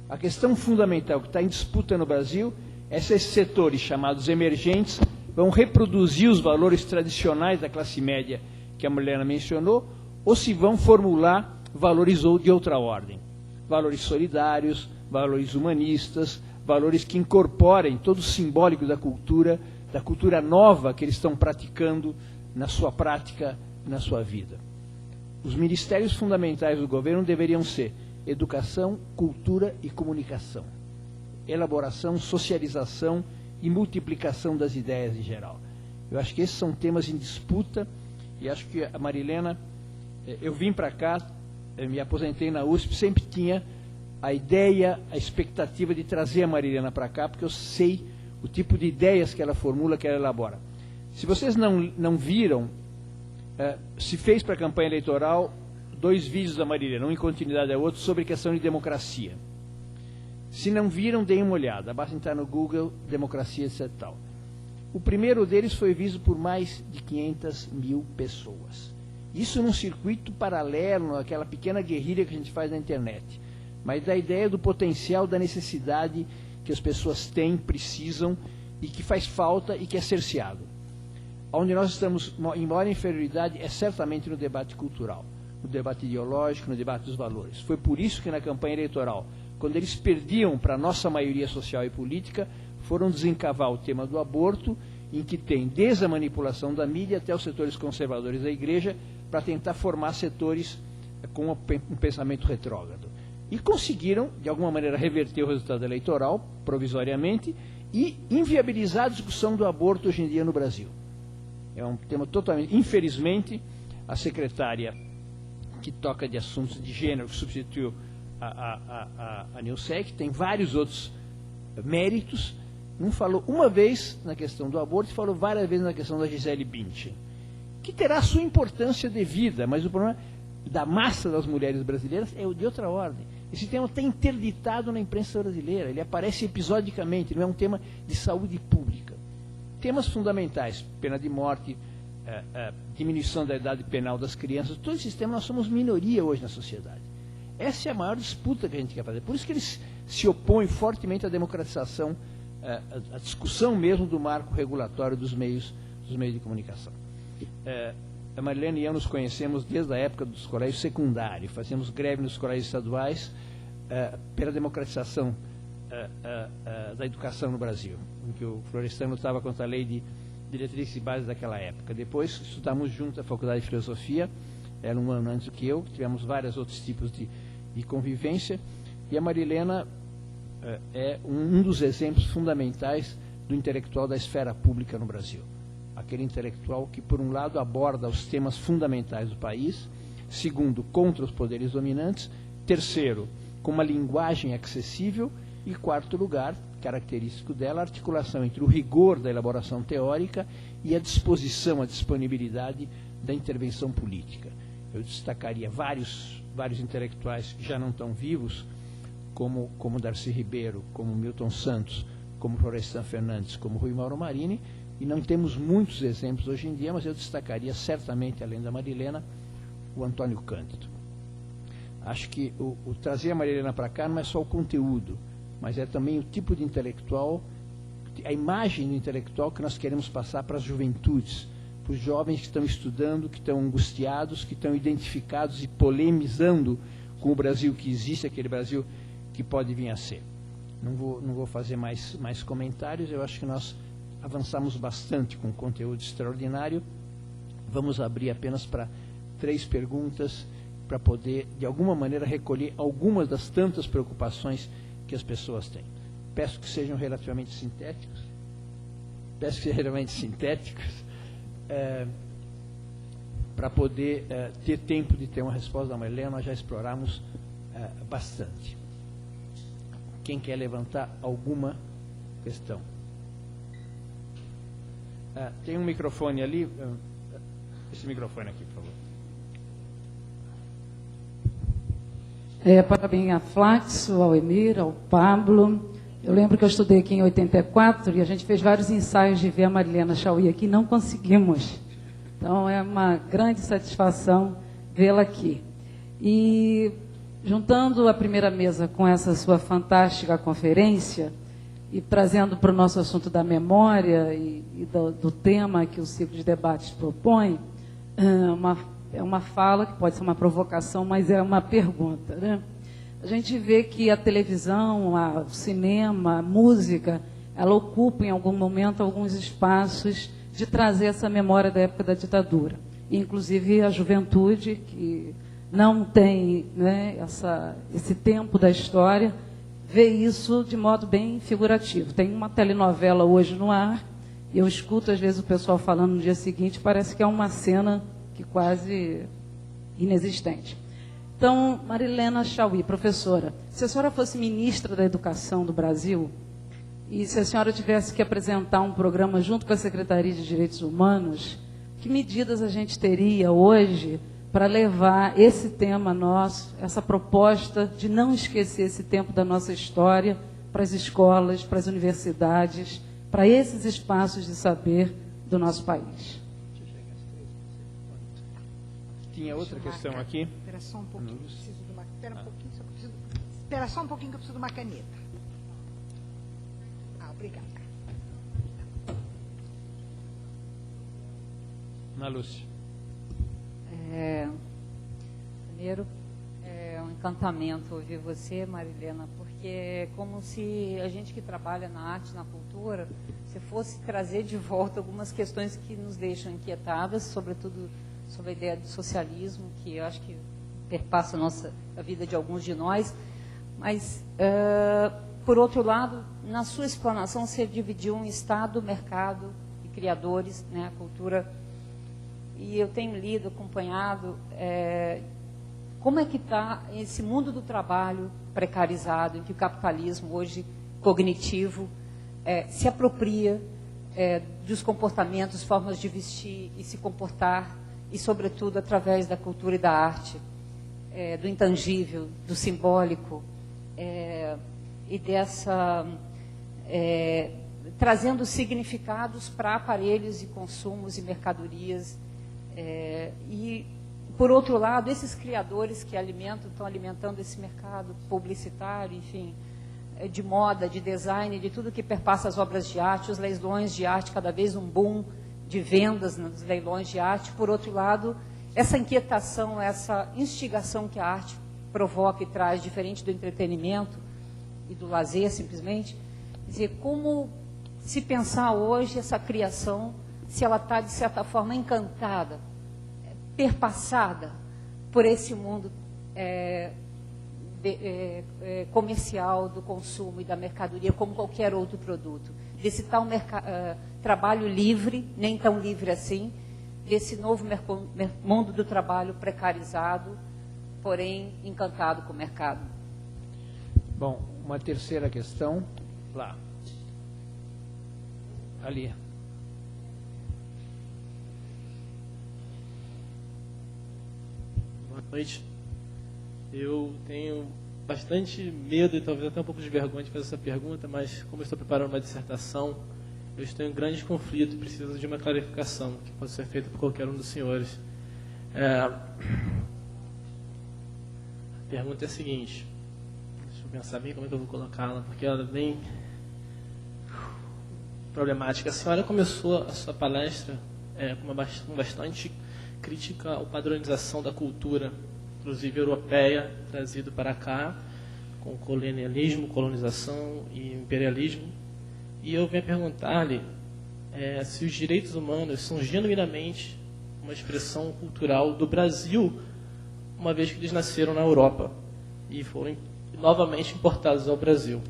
A questão fundamental que está em disputa no Brasil é se esses setores chamados emergentes vão reproduzir os valores tradicionais da classe média que a Marilena mencionou, ou se vão formular valores de outra ordem. Valores solidários, valores humanistas, valores que incorporem todo o simbólico da cultura nova que eles estão praticando na sua prática, na sua vida. Os ministérios fundamentais do governo deveriam ser educação, cultura e comunicação, elaboração, socialização e multiplicação das ideias em geral. Eu acho que esses são temas em disputa e acho que a Marilena, eu vim para cá, me aposentei na USP, sempre tinha a ideia, a expectativa de trazer a Marilena para cá, porque eu sei o tipo de ideias que ela formula, que ela elabora. Se vocês não viram, se fez para a campanha eleitoral 2 vídeos da Marilena, um em continuidade ao outro, sobre questão de democracia. Se não viram, deem uma olhada, basta entrar no Google, democracia, etc. Tal. O primeiro deles foi visto por mais de 500 mil pessoas. Isso num circuito paralelo, aquela pequena guerrilha que a gente faz na internet. Mas da ideia do potencial, da necessidade que as pessoas têm, precisam e que faz falta e que é cerceado. Onde nós estamos em maior inferioridade é certamente no debate cultural, no debate ideológico, no debate dos valores. Foi por isso que na campanha eleitoral, quando eles perdiam para a nossa maioria social e política, foram desencavar o tema do aborto, em que tem desde a manipulação da mídia até os setores conservadores da igreja, para tentar formar setores com um pensamento retrógrado. E conseguiram, de alguma maneira, reverter o resultado eleitoral, provisoriamente, e inviabilizar a discussão do aborto hoje em dia no Brasil. É um tema totalmente... Infelizmente, a secretária que toca de assuntos de gênero, que substituiu a Nilsec, tem vários outros méritos, não falou uma vez na questão do aborto, falou várias vezes na questão da Gisele Bündchen, que terá sua importância devida, mas o problema da massa das mulheres brasileiras é de outra ordem. Esse tema está interditado na imprensa brasileira, ele aparece episodicamente, não é um tema de saúde pública. Temas fundamentais, pena de morte, diminuição da idade penal das crianças, todos esses temas nós somos minoria hoje na sociedade. Essa é a maior disputa que a gente quer fazer. Por isso que eles se opõem fortemente à democratização, à discussão mesmo do marco regulatório dos meios de comunicação. a Marilena e eu nos conhecemos desde a época dos colégios secundários, fazíamos greve nos colégios estaduais pela democratização da educação no Brasil, em que o Florestano lutava contra a lei de diretrizes e bases daquela época. Depois estudamos juntos a Faculdade de Filosofia, era um ano antes do que eu, tivemos vários outros tipos de convivência, e a Marilena é um dos exemplos fundamentais do intelectual da esfera pública no Brasil. Aquele intelectual que, por um lado, aborda os temas fundamentais do país, segundo, contra os poderes dominantes, terceiro, com uma linguagem acessível, e quarto lugar, característico dela, a articulação entre o rigor da elaboração teórica e a disposição, a disponibilidade da intervenção política. Eu destacaria vários intelectuais que já não estão vivos, como Darcy Ribeiro, como Milton Santos, como Florestan Fernandes, como Rui Mauro Marini, e não temos muitos exemplos hoje em dia, mas eu destacaria certamente, além da Marilena, o Antônio Cândido. Acho que o trazer a Marilena para cá não é só o conteúdo, mas é também o tipo de intelectual, a imagem do intelectual que nós queremos passar para as juventudes, para os jovens que estão estudando, que estão angustiados, que estão identificados e polemizando com o Brasil que existe, aquele Brasil que pode vir a ser. Não vou fazer mais comentários, eu acho que nós avançamos bastante com um conteúdo extraordinário. Vamos abrir apenas para 3 perguntas, para poder, de alguma maneira, recolher algumas das tantas preocupações que as pessoas têm. Peço que sejam relativamente sintéticos. Para poder ter tempo de ter uma resposta da Marilena, nós já exploramos bastante. Quem quer levantar alguma questão? Tem um microfone ali. Esse microfone aqui, por favor. Parabéns a Flaxo, ao Emir, ao Pablo. Eu lembro que eu estudei aqui em 84 e a gente fez vários ensaios de ver a Marilena Chaui aqui e não conseguimos. Então é uma grande satisfação vê-la aqui. E juntando a primeira mesa com essa sua fantástica conferência e trazendo para o nosso assunto da memória e do tema que o ciclo de debates propõe, é uma fala que pode ser uma provocação, mas é uma pergunta, né? A gente vê que a televisão, o cinema, a música, ela ocupa em algum momento alguns espaços de trazer essa memória da época da ditadura. Inclusive a juventude, que não tem, né, esse tempo da história, vê isso de modo bem figurativo. Tem uma telenovela hoje no ar, e eu escuto às vezes o pessoal falando no dia seguinte, parece que é uma cena que quase inexistente. Então, Marilena Chaui, professora, se a senhora fosse ministra da Educação do Brasil, e se a senhora tivesse que apresentar um programa junto com a Secretaria de Direitos Humanos, que medidas a gente teria hoje para levar esse tema nosso, essa proposta de não esquecer esse tempo da nossa história para as escolas, para as universidades, para esses espaços de saber do nosso país? Tinha outra questão aqui. Espera só um pouquinho, eu preciso de uma... Espera só um pouquinho que eu preciso de uma caneta. Obrigada. Ana Lúcia. Primeiro, é um encantamento ouvir você, Marilena, porque é como se a gente que trabalha na arte, na cultura, se fosse trazer de volta algumas questões que nos deixam inquietadas, sobretudo sobre a ideia do socialismo, que eu acho que perpassa a vida de alguns de nós. Mas, por outro lado, na sua explanação, você dividiu um Estado, mercado e criadores, né, a cultura. E eu tenho lido, acompanhado, como é que está esse mundo do trabalho precarizado, em que o capitalismo hoje cognitivo se apropria dos comportamentos, formas de vestir e se comportar, e, sobretudo, através da cultura e da arte, do intangível, do simbólico, e dessa... trazendo significados para aparelhos e consumos e mercadorias. E, por outro lado, esses criadores que estão alimentando esse mercado publicitário, enfim, de moda, de design, de tudo que perpassa as obras de arte, os leilões de arte, cada vez um boom, de vendas nos leilões de arte. Por outro lado, essa inquietação, essa instigação que a arte provoca e traz, diferente do entretenimento e do lazer, simplesmente. Quer dizer, como se pensar hoje essa criação, se ela está, de certa forma, encantada, perpassada por esse mundo comercial do consumo e da mercadoria, como qualquer outro produto. Desse tal trabalho livre, nem tão livre assim, desse novo mundo do trabalho precarizado, porém encantado com o mercado. Bom, uma terceira questão, lá. Ali. Boa noite. Eu tenho bastante medo e talvez até um pouco de vergonha de fazer essa pergunta, mas como eu estou preparando uma dissertação, eu estou em grande conflito e preciso de uma clarificação que pode ser feita por qualquer um dos senhores. A pergunta é a seguinte, deixa eu pensar bem como é que eu vou colocá-la, porque ela é bem problemática. A senhora começou a sua palestra com bastante crítica à padronização da cultura, inclusive europeia, trazido para cá, com colonialismo, colonização e imperialismo. E eu venho perguntar-lhe se os direitos humanos são genuinamente uma expressão cultural do Brasil, uma vez que eles nasceram na Europa e foram novamente importados ao Brasil.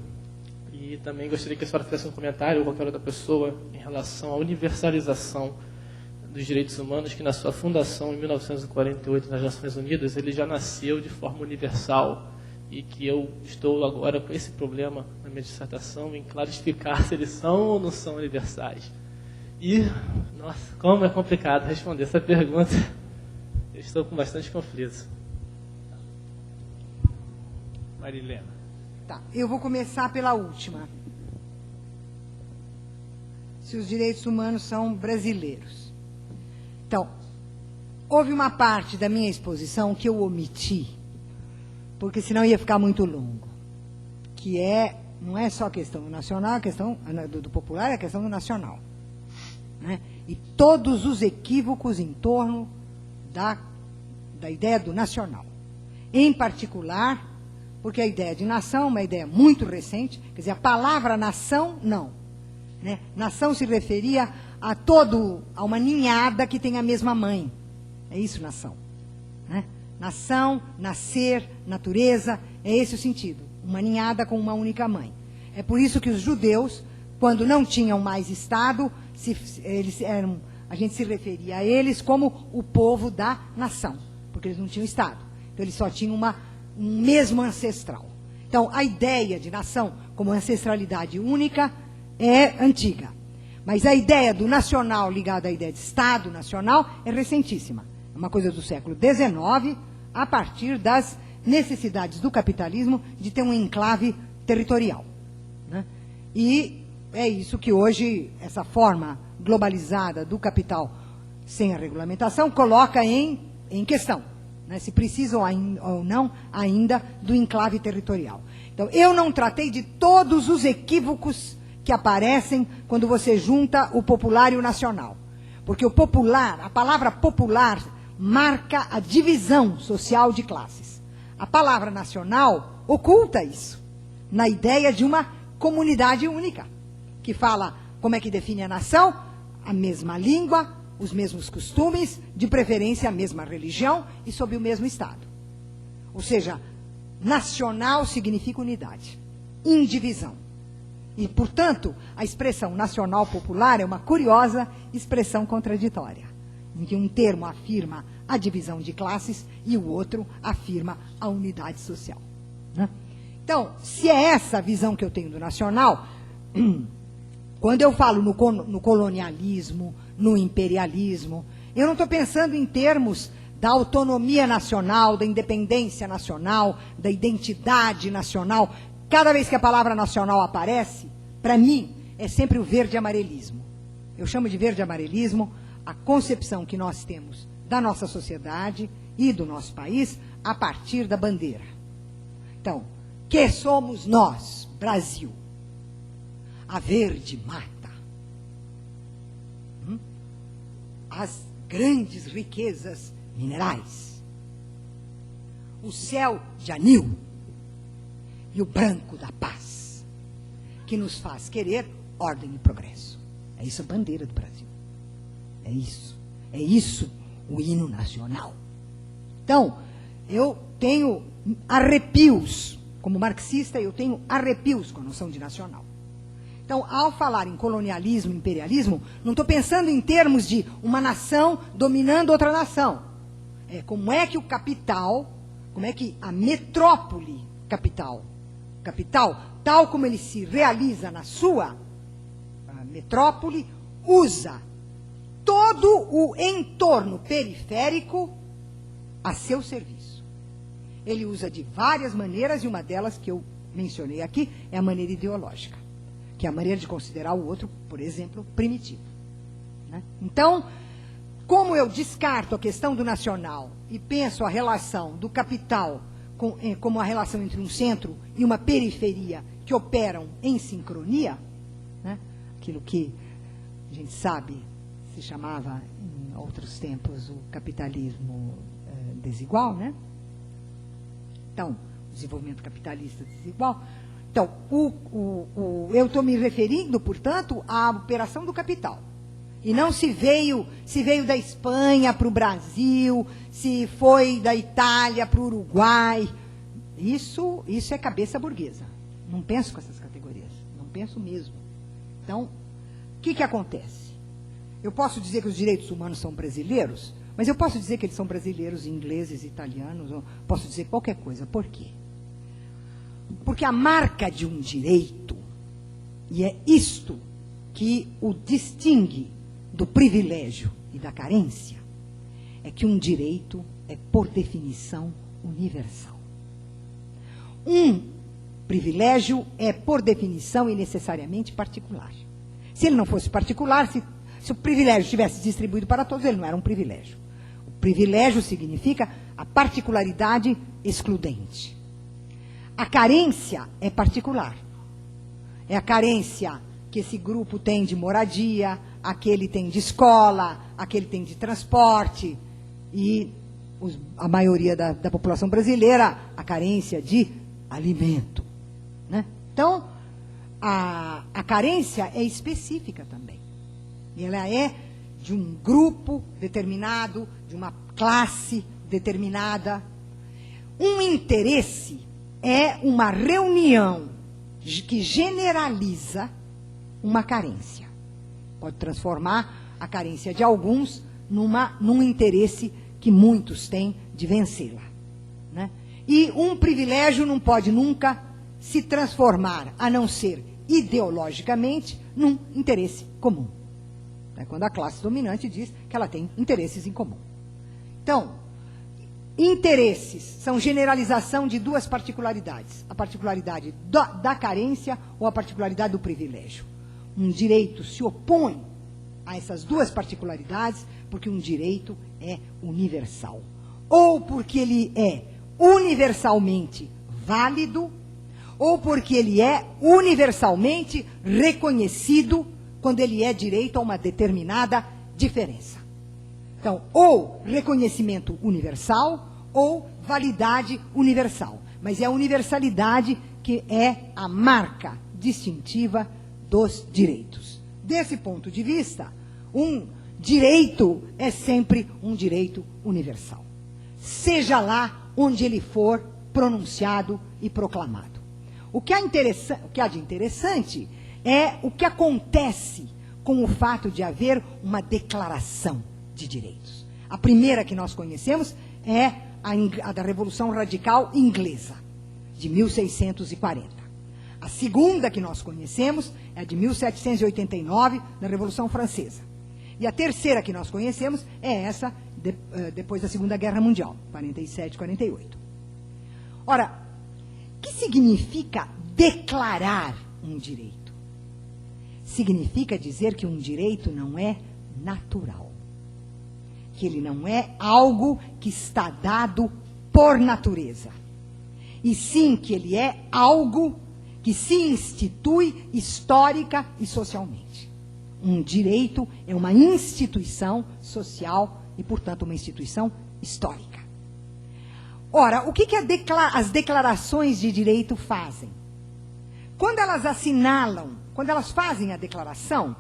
E também gostaria que a senhora fizesse um comentário, ou qualquer outra pessoa, em relação à universalização dos direitos humanos, que na sua fundação, em 1948, nas Nações Unidas, ele já nasceu de forma universal, e que eu estou agora com esse problema na minha dissertação, em clarificar se eles são ou não são universais. E, nossa, como é complicado responder essa pergunta. Eu estou com bastante conflito. Marilena. Tá, eu vou começar pela última. Se os direitos humanos são brasileiros. Então, houve uma parte da minha exposição que eu omiti, porque senão ia ficar muito longo, que não é só a questão do nacional, a questão do popular, é a questão do nacional. Né? E todos os equívocos em torno da ideia do nacional. Em particular, porque a ideia de nação é uma ideia muito recente, quer dizer, a palavra nação, não. Né? Nação se referia a uma ninhada que tem a mesma mãe. É isso, nação. Né? Nação, nascer, natureza, é esse o sentido. Uma ninhada com uma única mãe. É por isso que os judeus, quando não tinham mais Estado, a gente se referia a eles como o povo da nação, porque eles não tinham Estado. Então, eles só tinham um mesmo ancestral. Então, a ideia de nação como ancestralidade única é antiga. Mas a ideia do nacional ligada à ideia de Estado nacional é recentíssima. É uma coisa do século XIX, a partir das necessidades do capitalismo de ter um enclave territorial. Né? E é isso que hoje, essa forma globalizada do capital sem a regulamentação, coloca em questão. Né? Se precisam ou não ainda do enclave territorial. Então, eu não tratei de todos os equívocos que aparecem quando você junta o popular e o nacional. Porque o popular, a palavra popular, marca a divisão social de classes. A palavra nacional oculta isso, na ideia de uma comunidade única, que fala como é que define a nação, a mesma língua, os mesmos costumes, de preferência a mesma religião e sob o mesmo Estado. Ou seja, nacional significa unidade, indivisão. E, portanto, a expressão nacional popular é uma curiosa expressão contraditória, em que um termo afirma a divisão de classes e o outro afirma a unidade social. Né? Então, se é essa a visão que eu tenho do nacional, quando eu falo no colonialismo, no imperialismo, eu não estou pensando em termos da autonomia nacional, da independência nacional, da identidade nacional. Cada vez que a palavra nacional aparece, para mim, é sempre o verde-amarelismo. Eu chamo de verde-amarelismo a concepção que nós temos da nossa sociedade e do nosso país a partir da bandeira. Então, que somos nós, Brasil? A verde mata. as grandes riquezas minerais, o céu de anil e o branco da paz, que nos faz querer ordem e progresso. É isso a bandeira do Brasil. É isso o hino nacional. Então, eu tenho arrepios, como marxista, eu tenho arrepios com a noção de nacional. Então, ao falar em colonialismo, imperialismo, não estou pensando em termos de uma nação dominando outra nação. É como é que o capital, como é que a metrópole capital, tal como ele se realiza na sua metrópole, usa todo o entorno periférico a seu serviço. Ele usa de várias maneiras, e uma delas que eu mencionei aqui é a maneira ideológica, que é a maneira de considerar o outro, por exemplo, primitivo. Né? Então, como eu descarto a questão do nacional e penso a relação do capital como a relação entre um centro e uma periferia que operam em sincronia, né? Aquilo que a gente sabe se chamava, em outros tempos, o capitalismo desigual, né? Então, o desenvolvimento capitalista desigual. Então, eu estou me referindo, portanto, à operação do capital. E não se veio da Espanha para o Brasil, se foi da Itália para o Uruguai. Isso é cabeça burguesa. Não penso com essas categorias. Não penso mesmo. Então, o que acontece? Eu posso dizer que os direitos humanos são brasileiros, mas eu posso dizer que eles são brasileiros, ingleses, italianos, ou posso dizer qualquer coisa. Por quê? Porque a marca de um direito, e é isto que o distingue do privilégio e da carência, é que um direito é, por definição, universal. Um privilégio é, por definição e necessariamente, particular. Se ele não fosse particular, se o privilégio estivesse distribuído para todos, ele não era um privilégio. O privilégio significa a particularidade excludente. A carência é particular. É a carência que esse grupo tem de moradia, aquele tem de escola, aquele tem de transporte, e a maioria da população brasileira, a carência de alimento. Né? Então, a carência é específica também. Ela é de um grupo determinado, de uma classe determinada. Um interesse é uma reunião que generaliza uma carência. Pode transformar a carência de alguns num interesse que muitos têm de vencê-la. Né? E um privilégio não pode nunca se transformar, a não ser ideologicamente, num interesse comum. É quando a classe dominante diz que ela tem interesses em comum. Então, interesses são generalização de duas particularidades. A particularidade da carência ou a particularidade do privilégio. Um direito se opõe a essas duas particularidades porque um direito é universal. Ou porque ele é universalmente válido, ou porque ele é universalmente reconhecido quando ele é direito a uma determinada diferença. Então, ou reconhecimento universal, ou validade universal. Mas é a universalidade que é a marca distintiva dos direitos. Desse ponto de vista, um direito é sempre um direito universal. Seja lá onde ele for pronunciado e proclamado. O que há de interessante é o que acontece com o fato de haver uma declaração de direitos. A primeira que nós conhecemos é a da Revolução Radical Inglesa, de 1640. A segunda que nós conhecemos é a de 1789, da Revolução Francesa. E a terceira que nós conhecemos é essa, depois da Segunda Guerra Mundial, 47, 48. Ora, o que significa declarar um direito? Significa dizer que um direito não é natural. Que ele não é algo que está dado por natureza. E sim que ele é algo que se institui histórica e socialmente. Um direito é uma instituição social e, portanto, uma instituição histórica. Ora, o que as declarações de direito fazem? Quando elas assinalam, quando elas fazem a declaração,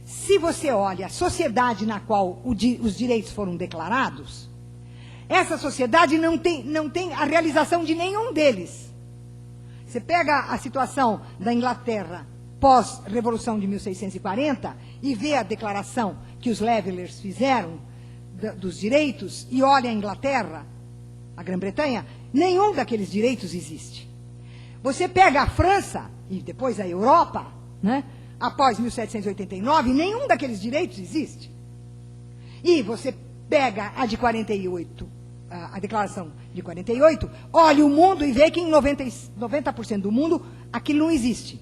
se você olha a sociedade na qual os direitos foram declarados, essa sociedade não tem a realização de nenhum deles. Você pega a situação da Inglaterra pós-Revolução de 1640 e vê a declaração que os Levelers fizeram dos direitos e olha a Inglaterra, a Grã-Bretanha, nenhum daqueles direitos existe. Você pega a França e depois a Europa, né, após 1789, nenhum daqueles direitos existe. E você pega a de 48, a declaração de 48, olha o mundo e vê que em 90% do mundo aquilo não existe.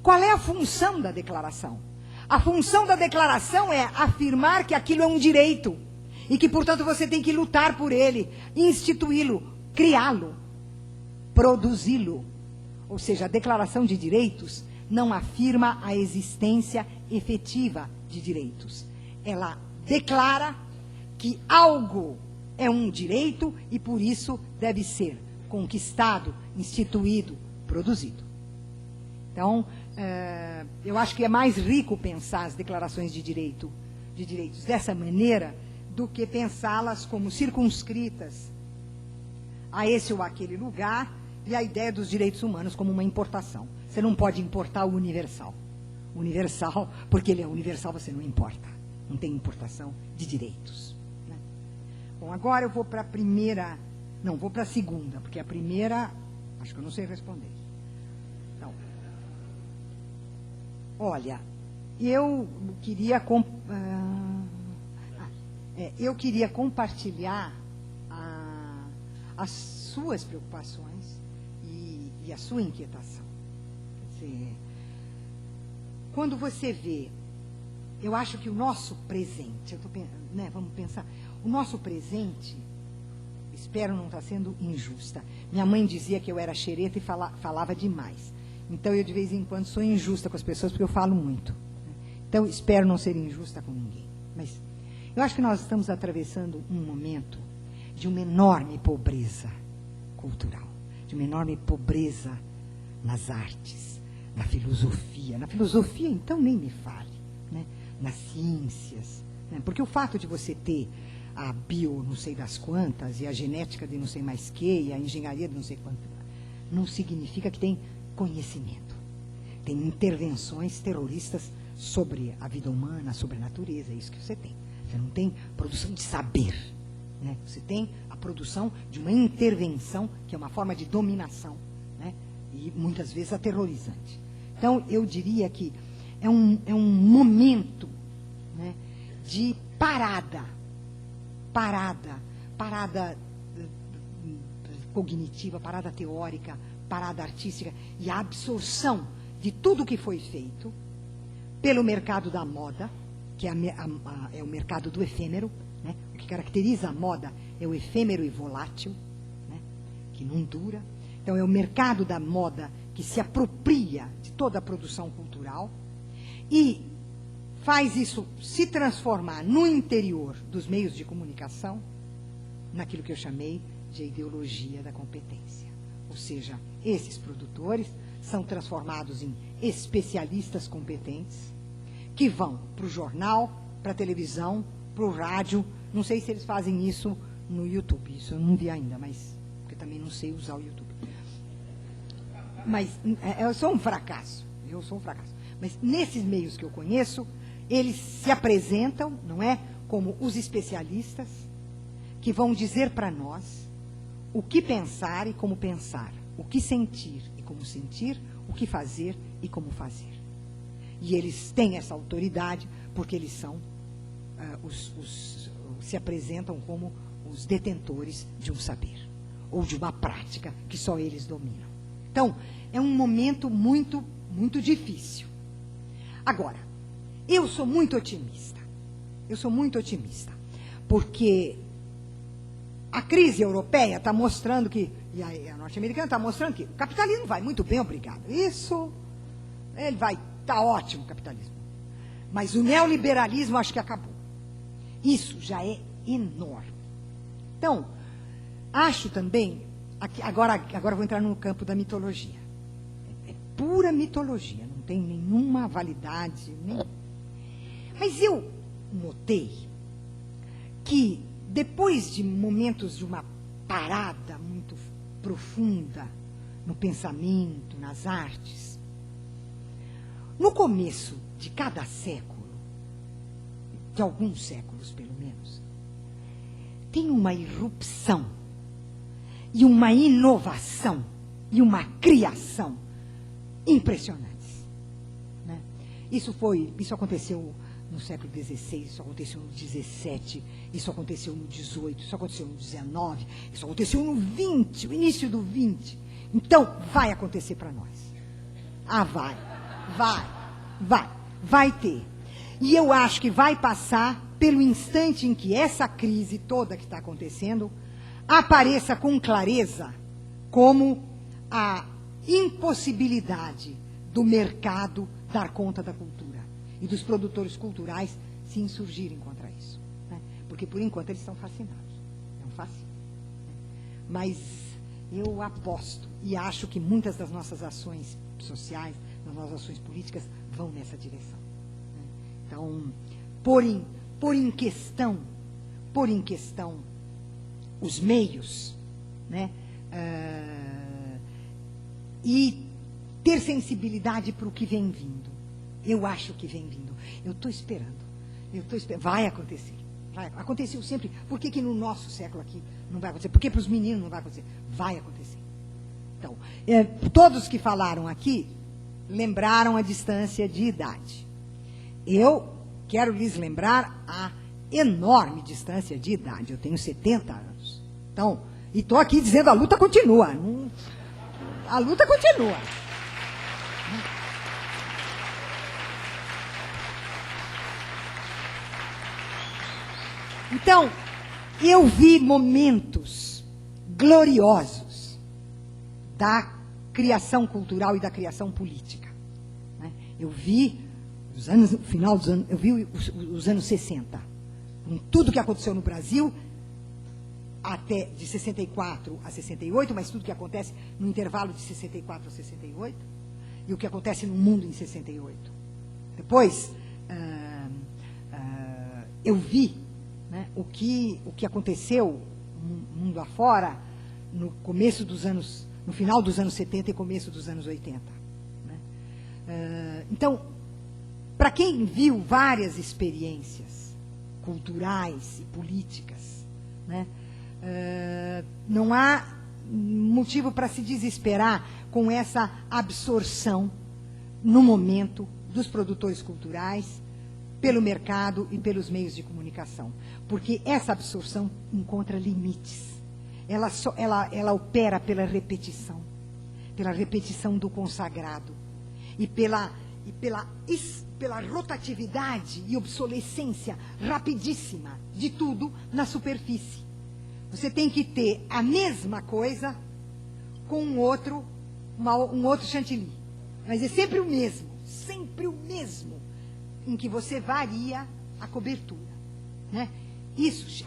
Qual é a função da declaração? A função da declaração é afirmar que aquilo é um direito e que, portanto, você tem que lutar por ele, instituí-lo, criá-lo, produzi-lo. Ou seja, a declaração de direitos não afirma a existência efetiva de direitos. Ela declara que algo é um direito e, por isso, deve ser conquistado, instituído, produzido. Então, eu acho que é mais rico pensar as declarações de direitos dessa maneira do que pensá-las como circunscritas a esse ou aquele lugar e a ideia dos direitos humanos como uma importação. Você não pode importar o universal. O universal, porque ele é universal, você não importa. Não tem importação de direitos. Né? Bom, agora eu vou para a primeira... Não, vou para a segunda, porque a primeira, acho que eu não sei responder. Então, olha, eu queria compartilhar as suas preocupações e a sua inquietação. Quer dizer, quando você vê, eu acho que o nosso presente, vamos pensar, o nosso presente, espero não estar sendo injusta. Minha mãe dizia que eu era xereta e falava demais. Então, eu de vez em quando sou injusta com as pessoas porque eu falo muito. Então, espero não ser injusta com ninguém. Mas eu acho que nós estamos atravessando um momento de uma enorme pobreza cultural, de uma enorme pobreza nas artes, na filosofia. Na filosofia, então, nem me fale, né? Nas ciências. Né? Porque o fato de você ter a bio não sei das quantas, e a genética de não sei mais que, e a engenharia de não sei quanto, não significa que tem conhecimento. Tem intervenções terroristas sobre a vida humana, sobre a natureza, é isso que você tem. Você não tem produção de saber. Né? Você tem a produção de uma intervenção, que é uma forma de dominação, né? E muitas vezes aterrorizante. Então, eu diria que é um momento, né, de parada cognitiva, parada teórica, parada artística e a absorção de tudo que foi feito pelo mercado da moda, que é o mercado do efêmero, né? O que caracteriza a moda é o efêmero e volátil, né? Que não dura. Então, é o mercado da moda que se apropria de toda a produção cultural e faz isso se transformar no interior dos meios de comunicação, naquilo que eu chamei de ideologia da competência. Ou seja, esses produtores são transformados em especialistas competentes, que vão para o jornal, para a televisão, para o rádio. Não sei se eles fazem isso no YouTube, isso eu não vi ainda, mas porque eu também não sei usar o YouTube. Mas eu sou um fracasso, Mas nesses meios que eu conheço, eles se apresentam, não é, como os especialistas que vão dizer para nós o que pensar e como pensar, o que sentir e como sentir, o que fazer e como fazer. E eles têm essa autoridade porque eles são se apresentam como os detentores de um saber ou de uma prática que só eles dominam. Então, é um momento muito, muito difícil. Agora, eu sou muito otimista. Porque a crise europeia está mostrando que, e a norte-americana está mostrando que o capitalismo vai muito bem, obrigado. Isso, ele vai, está ótimo o capitalismo. Mas o neoliberalismo acho que acabou. Isso já é enorme. Então, acho também, agora vou entrar no campo da mitologia. É pura mitologia, não tem nenhuma validade. Mas eu notei que, depois de momentos de uma parada muito profunda no pensamento, nas artes, no começo de cada século, de alguns séculos pelo menos, tem uma irrupção e uma inovação e uma criação impressionantes, né? Isso aconteceu no século XVI, isso aconteceu no XVII, isso aconteceu no XVIII, isso aconteceu no XIX, isso aconteceu no XX, o início do XX. Então, vai acontecer para nós. Ah, vai ter. E eu acho que vai passar pelo instante em que essa crise toda que está acontecendo apareça com clareza como a impossibilidade do mercado dar conta da cultura e dos produtores culturais se insurgirem contra isso, né? Porque, por enquanto, eles estão fascinados. É um fascínio. Né? Mas eu aposto e acho que muitas das nossas ações sociais, das nossas ações políticas, vão nessa direção. Né? Então, pôr em questão os meios, né? E ter sensibilidade para o que vem vindo. Eu acho que vem vindo. Eu estou esperando. Vai acontecer. Aconteceu sempre. Por que no nosso século aqui não vai acontecer? Por que para os meninos não vai acontecer? Vai acontecer. Então, todos que falaram aqui lembraram a distância de idade. Eu quero lhes lembrar a enorme distância de idade. Eu tenho 70 anos. Então, e estou aqui dizendo a luta continua. A luta continua. Então, eu vi momentos gloriosos da criação cultural e da criação política, né? Eu vi os anos 60, com tudo que aconteceu no Brasil, até de 64 a 68, mas tudo que acontece no intervalo de 64 a 68, e o que acontece no mundo em 68. Depois, eu vi, né, o que aconteceu no mundo afora no final dos anos 70 e começo dos anos 80. Né? Então, para quem viu várias experiências culturais e políticas, né, não há motivo para se desesperar com essa absorção no momento dos produtores culturais pelo mercado e pelos meios de comunicação. Porque essa absorção encontra limites. Ela opera pela repetição do consagrado e pela rotatividade e obsolescência rapidíssima de tudo na superfície. Você tem que ter a mesma coisa com um outro chantilly. Mas é sempre o mesmo, em que você varia a cobertura, né?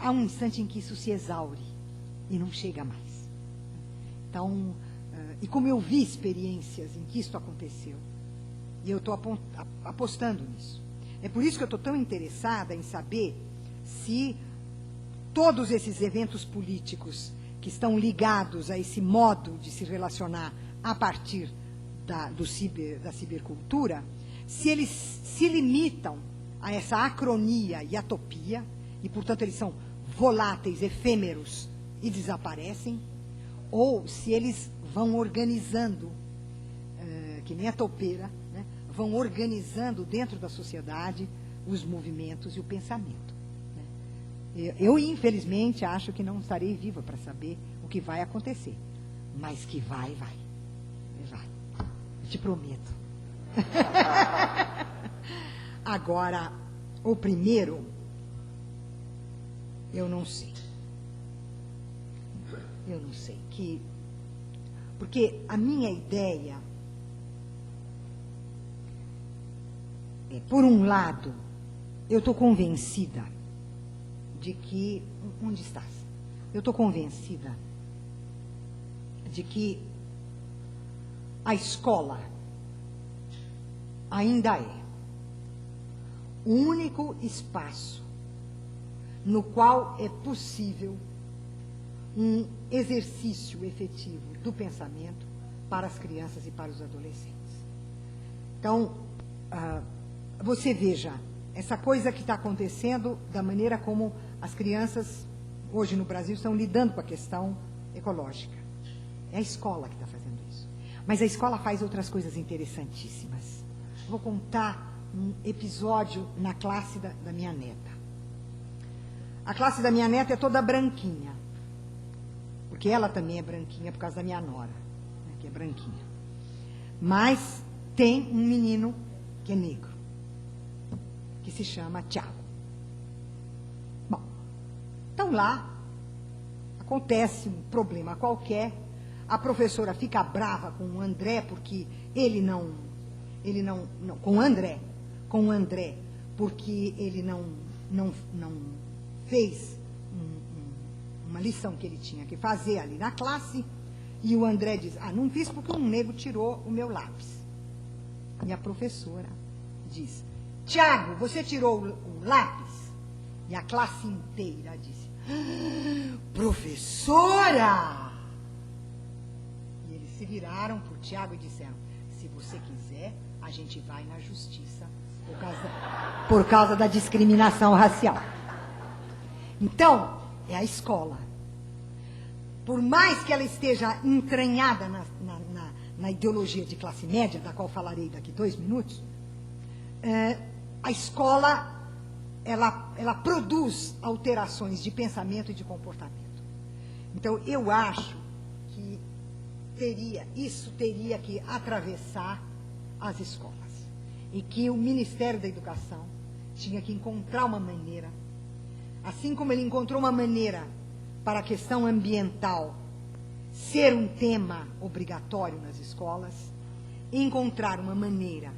Há um instante em que isso se exaure e não chega mais. Então, e como eu vi experiências em que isso aconteceu, e eu estou apostando nisso. É por isso que eu estou tão interessada em saber se todos esses eventos políticos que estão ligados a esse modo de se relacionar a partir da cibercultura, se eles se limitam a essa acronia e atopia, e, portanto, eles são voláteis, efêmeros e desaparecem, ou se eles vão organizando, que nem a topeira, né, vão organizando dentro da sociedade os movimentos e o pensamento. Né. Eu, infelizmente, acho que não estarei viva para saber o que vai acontecer, mas que vai. Eu te prometo. Agora, o primeiro, eu não sei. Porque a minha ideia por um lado, eu estou convencida de que... Onde estás? Eu estou convencida de que a escola ainda é o único espaço no qual é possível um exercício efetivo do pensamento para as crianças e para os adolescentes. Então, você veja essa coisa que está acontecendo da maneira como as crianças, hoje no Brasil, estão lidando com a questão ecológica. É a escola que está fazendo isso. Mas a escola faz outras coisas interessantíssimas. Vou contar um episódio na classe da minha neta. A classe da minha neta é toda branquinha, porque ela também é branquinha por causa da minha nora, né, que é branquinha. Mas tem um menino que é negro, que se chama Tiago. Bom, então lá acontece um problema qualquer, a professora fica brava com o André, porque com o André, porque ele não fez uma lição que ele tinha que fazer ali na classe, e o André diz, não fiz porque um negro tirou o meu lápis. E a professora diz, Tiago, você tirou o lápis? E a classe inteira disse, professora! E eles se viraram para o Tiago e disseram, se você quiser, a gente vai na justiça por causa da discriminação racial. Então, é a escola. Por mais que ela esteja entranhada na ideologia de classe média, da qual falarei daqui 2 minutos, a escola, ela produz alterações de pensamento e de comportamento. Então, eu acho que isso teria que atravessar as escolas. E que o Ministério da Educação tinha que encontrar uma maneira, assim como ele encontrou uma maneira para a questão ambiental ser um tema obrigatório nas escolas, encontrar uma maneira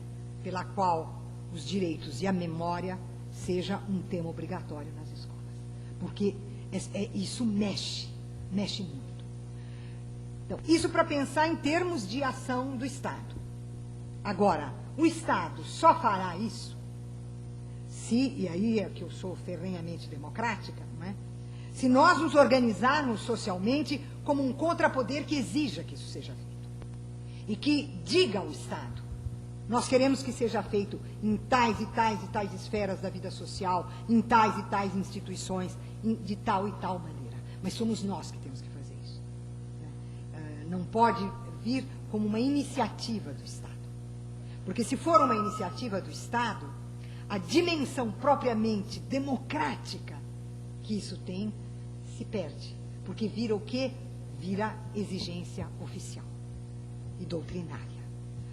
pela qual os direitos e a memória seja um tema obrigatório nas escolas. Porque isso mexe muito. Então, isso para pensar em termos de ação do Estado. Agora, o Estado só fará isso e aí é que eu sou ferrenhamente democrática, não é? Se nós nos organizarmos socialmente como um contrapoder que exija que isso seja feito. E que diga ao Estado, nós queremos que seja feito em tais e tais e tais esferas da vida social, em tais e tais instituições, de tal e tal maneira. Mas somos nós que temos que fazer isso. Não pode vir como uma iniciativa do Estado. Porque se for uma iniciativa do Estado, a dimensão propriamente democrática que isso tem se perde. Porque vira o quê? Vira exigência oficial e doutrinária.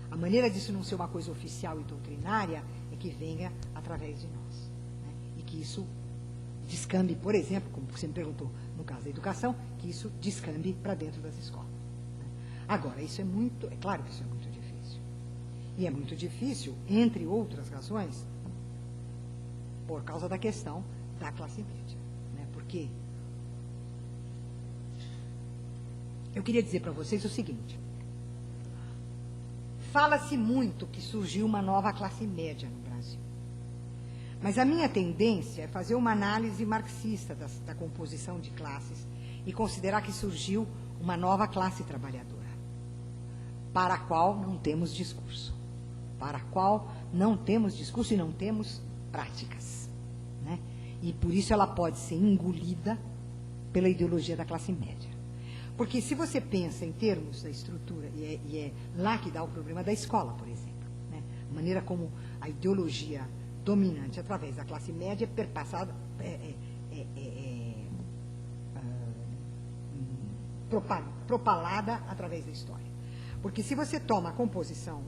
A maneira disso não ser uma coisa oficial e doutrinária é que venha através de nós. Né? E que isso descambe, por exemplo, como você me perguntou no caso da educação, que isso descambe para dentro das escolas. Né? Agora, isso é claro que isso é muito difícil. E é muito difícil, entre outras razões, por causa da questão da classe média. Né? Porque eu queria dizer para vocês o seguinte: fala-se muito que surgiu uma nova classe média no Brasil. Mas a minha tendência é fazer uma análise marxista da composição de classes e considerar que surgiu uma nova classe trabalhadora, para a qual não temos discurso. Para a qual não temos discurso e não temos práticas. Né? E por isso ela pode ser engolida pela ideologia da classe média. Porque se você pensa em termos da estrutura, e é lá que dá o problema da escola, por exemplo, né? A maneira como a ideologia dominante através da classe média é perpassada, propalada através da história. Porque se você toma a composição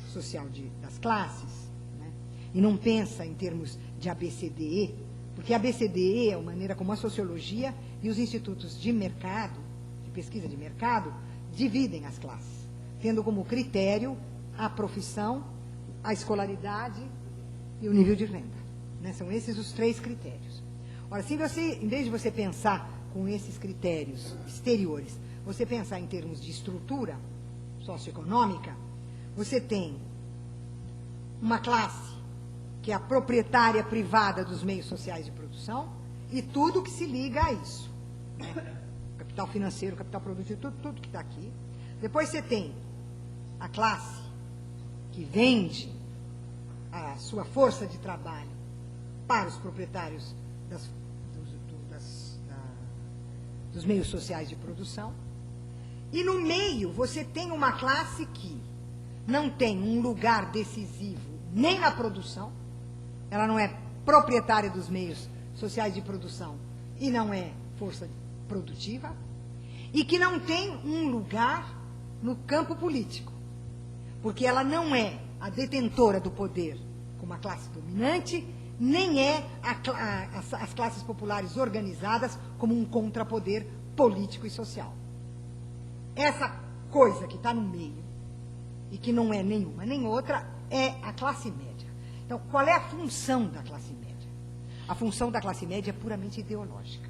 social das classes, né, e não pensa em termos de ABCDE, porque ABCDE é a maneira como a sociologia e os institutos de mercado, de pesquisa de mercado, dividem as classes, tendo como critério a profissão, a escolaridade e o nível de renda. Né? São esses os 3 critérios. Ora, se você, em vez de você pensar com esses critérios exteriores, você pensar em termos de estrutura socioeconômica, você tem uma classe que é a proprietária privada dos meios sociais de produção e tudo que se liga a isso. Né? Capital financeiro, capital produtivo, tudo que está aqui. Depois você tem a classe que vende a sua força de trabalho para os proprietários dos meios sociais de produção. E no meio você tem uma classe que não tem um lugar decisivo nem na produção, ela não é proprietária dos meios sociais de produção e não é força produtiva, e que não tem um lugar no campo político, porque ela não é a detentora do poder como a classe dominante, nem é as classes populares organizadas como um contrapoder político e social. Essa coisa que está no meio, e que não é nenhuma nem outra, é a classe média. Então, qual é a função da classe média? A função da classe média é puramente ideológica.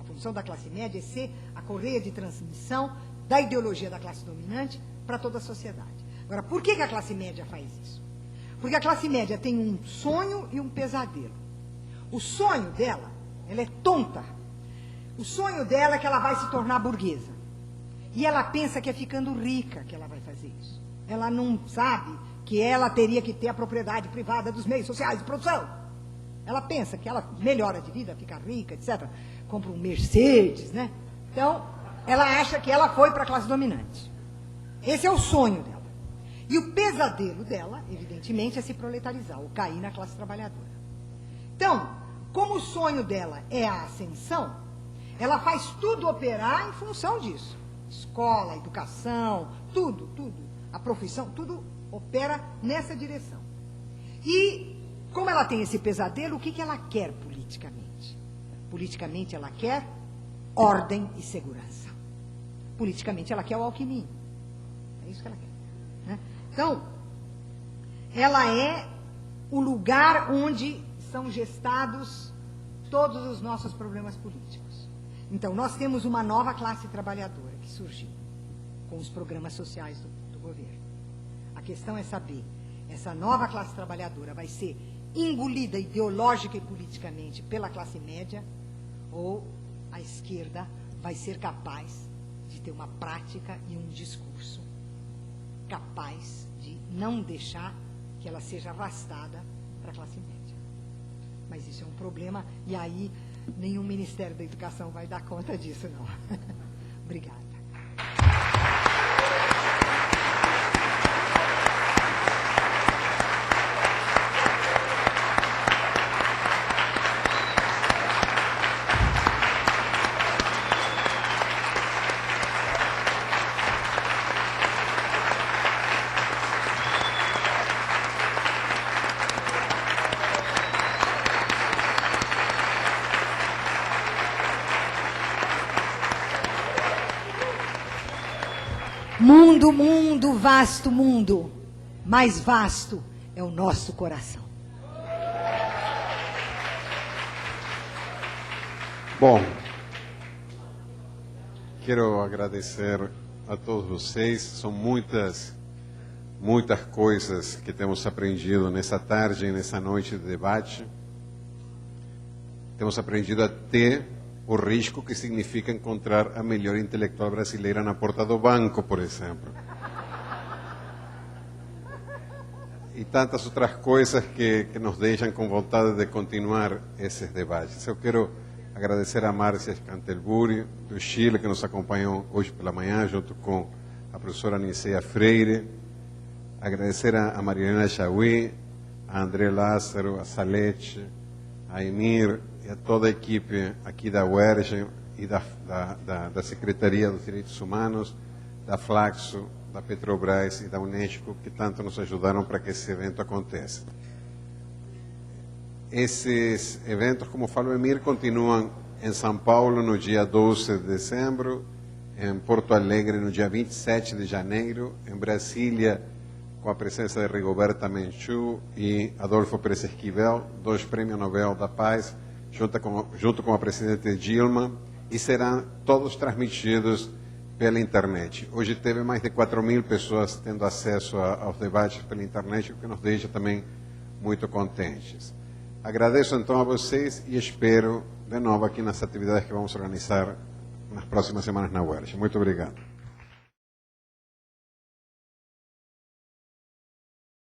A função da classe média é ser a correia de transmissão da ideologia da classe dominante para toda a sociedade. Agora, por que a classe média faz isso? Porque a classe média tem um sonho e um pesadelo. O sonho dela, ela é tonta. O sonho dela é que ela vai se tornar burguesa. E ela pensa que é ficando rica que ela vai fazer isso. Ela não sabe que ela teria que ter a propriedade privada dos meios sociais de produção. Ela pensa que ela melhora de vida, fica rica, etc. Compra um Mercedes, né? Então, ela acha que ela foi para a classe dominante. Esse é o sonho dela. E o pesadelo dela, evidentemente, é se proletarizar, ou cair na classe trabalhadora. Então, como o sonho dela é a ascensão, ela faz tudo operar em função disso. Escola, educação, tudo. A profissão, tudo opera nessa direção. E, como ela tem esse pesadelo, o que ela quer politicamente? Politicamente, ela quer ordem e segurança. Politicamente, ela quer o Alckmin. É isso que ela quer. Né? Então, ela é o lugar onde são gestados todos os nossos problemas políticos. Então, nós temos uma nova classe trabalhadora que surgiu com os programas sociais do governo. A questão é saber, essa nova classe trabalhadora vai ser engolida ideológica e politicamente pela classe média, ou a esquerda vai ser capaz de ter uma prática e um discurso capaz de não deixar que ela seja arrastada para a classe média. Mas isso é um problema, e aí nenhum Ministério da Educação vai dar conta disso, não. Obrigada. Mundo, vasto mundo, mais vasto é o nosso coração. Bom, quero agradecer a todos vocês. São muitas coisas que temos aprendido nessa tarde e nessa noite de debate. Temos aprendido a ter o risco que significa encontrar a melhor intelectual brasileira na porta do banco, por exemplo. E tantas outras coisas que nos deixam com vontade de continuar esses debates. Eu quero agradecer a Márcia Cantelburi, do Chile, que nos acompanhou hoje pela manhã, junto com a professora Niceia Freire. Agradecer a Marilena Chauí, a André Lázaro, a Salete, a Emir, e a toda a equipe aqui da UERJ e da Secretaria dos Direitos Humanos, da Flaxo, da Petrobras e da Unesco, que tanto nos ajudaram para que esse evento aconteça. Esses eventos, como falou Emir, continuam em São Paulo no dia 12 de dezembro, em Porto Alegre no dia 27 de janeiro, em Brasília com a presença de Rigoberta Menchú e Adolfo Pérez Esquivel, 2 prêmios Nobel da Paz, junto com a presidente Dilma, e serão todos transmitidos pela internet. Hoje teve mais de 4.000 pessoas tendo acesso aos debates pela internet, o que nos deixa também muito contentes. Agradeço então a vocês e espero de novo aqui nas atividades que vamos organizar nas próximas semanas na UERJ. Muito obrigado.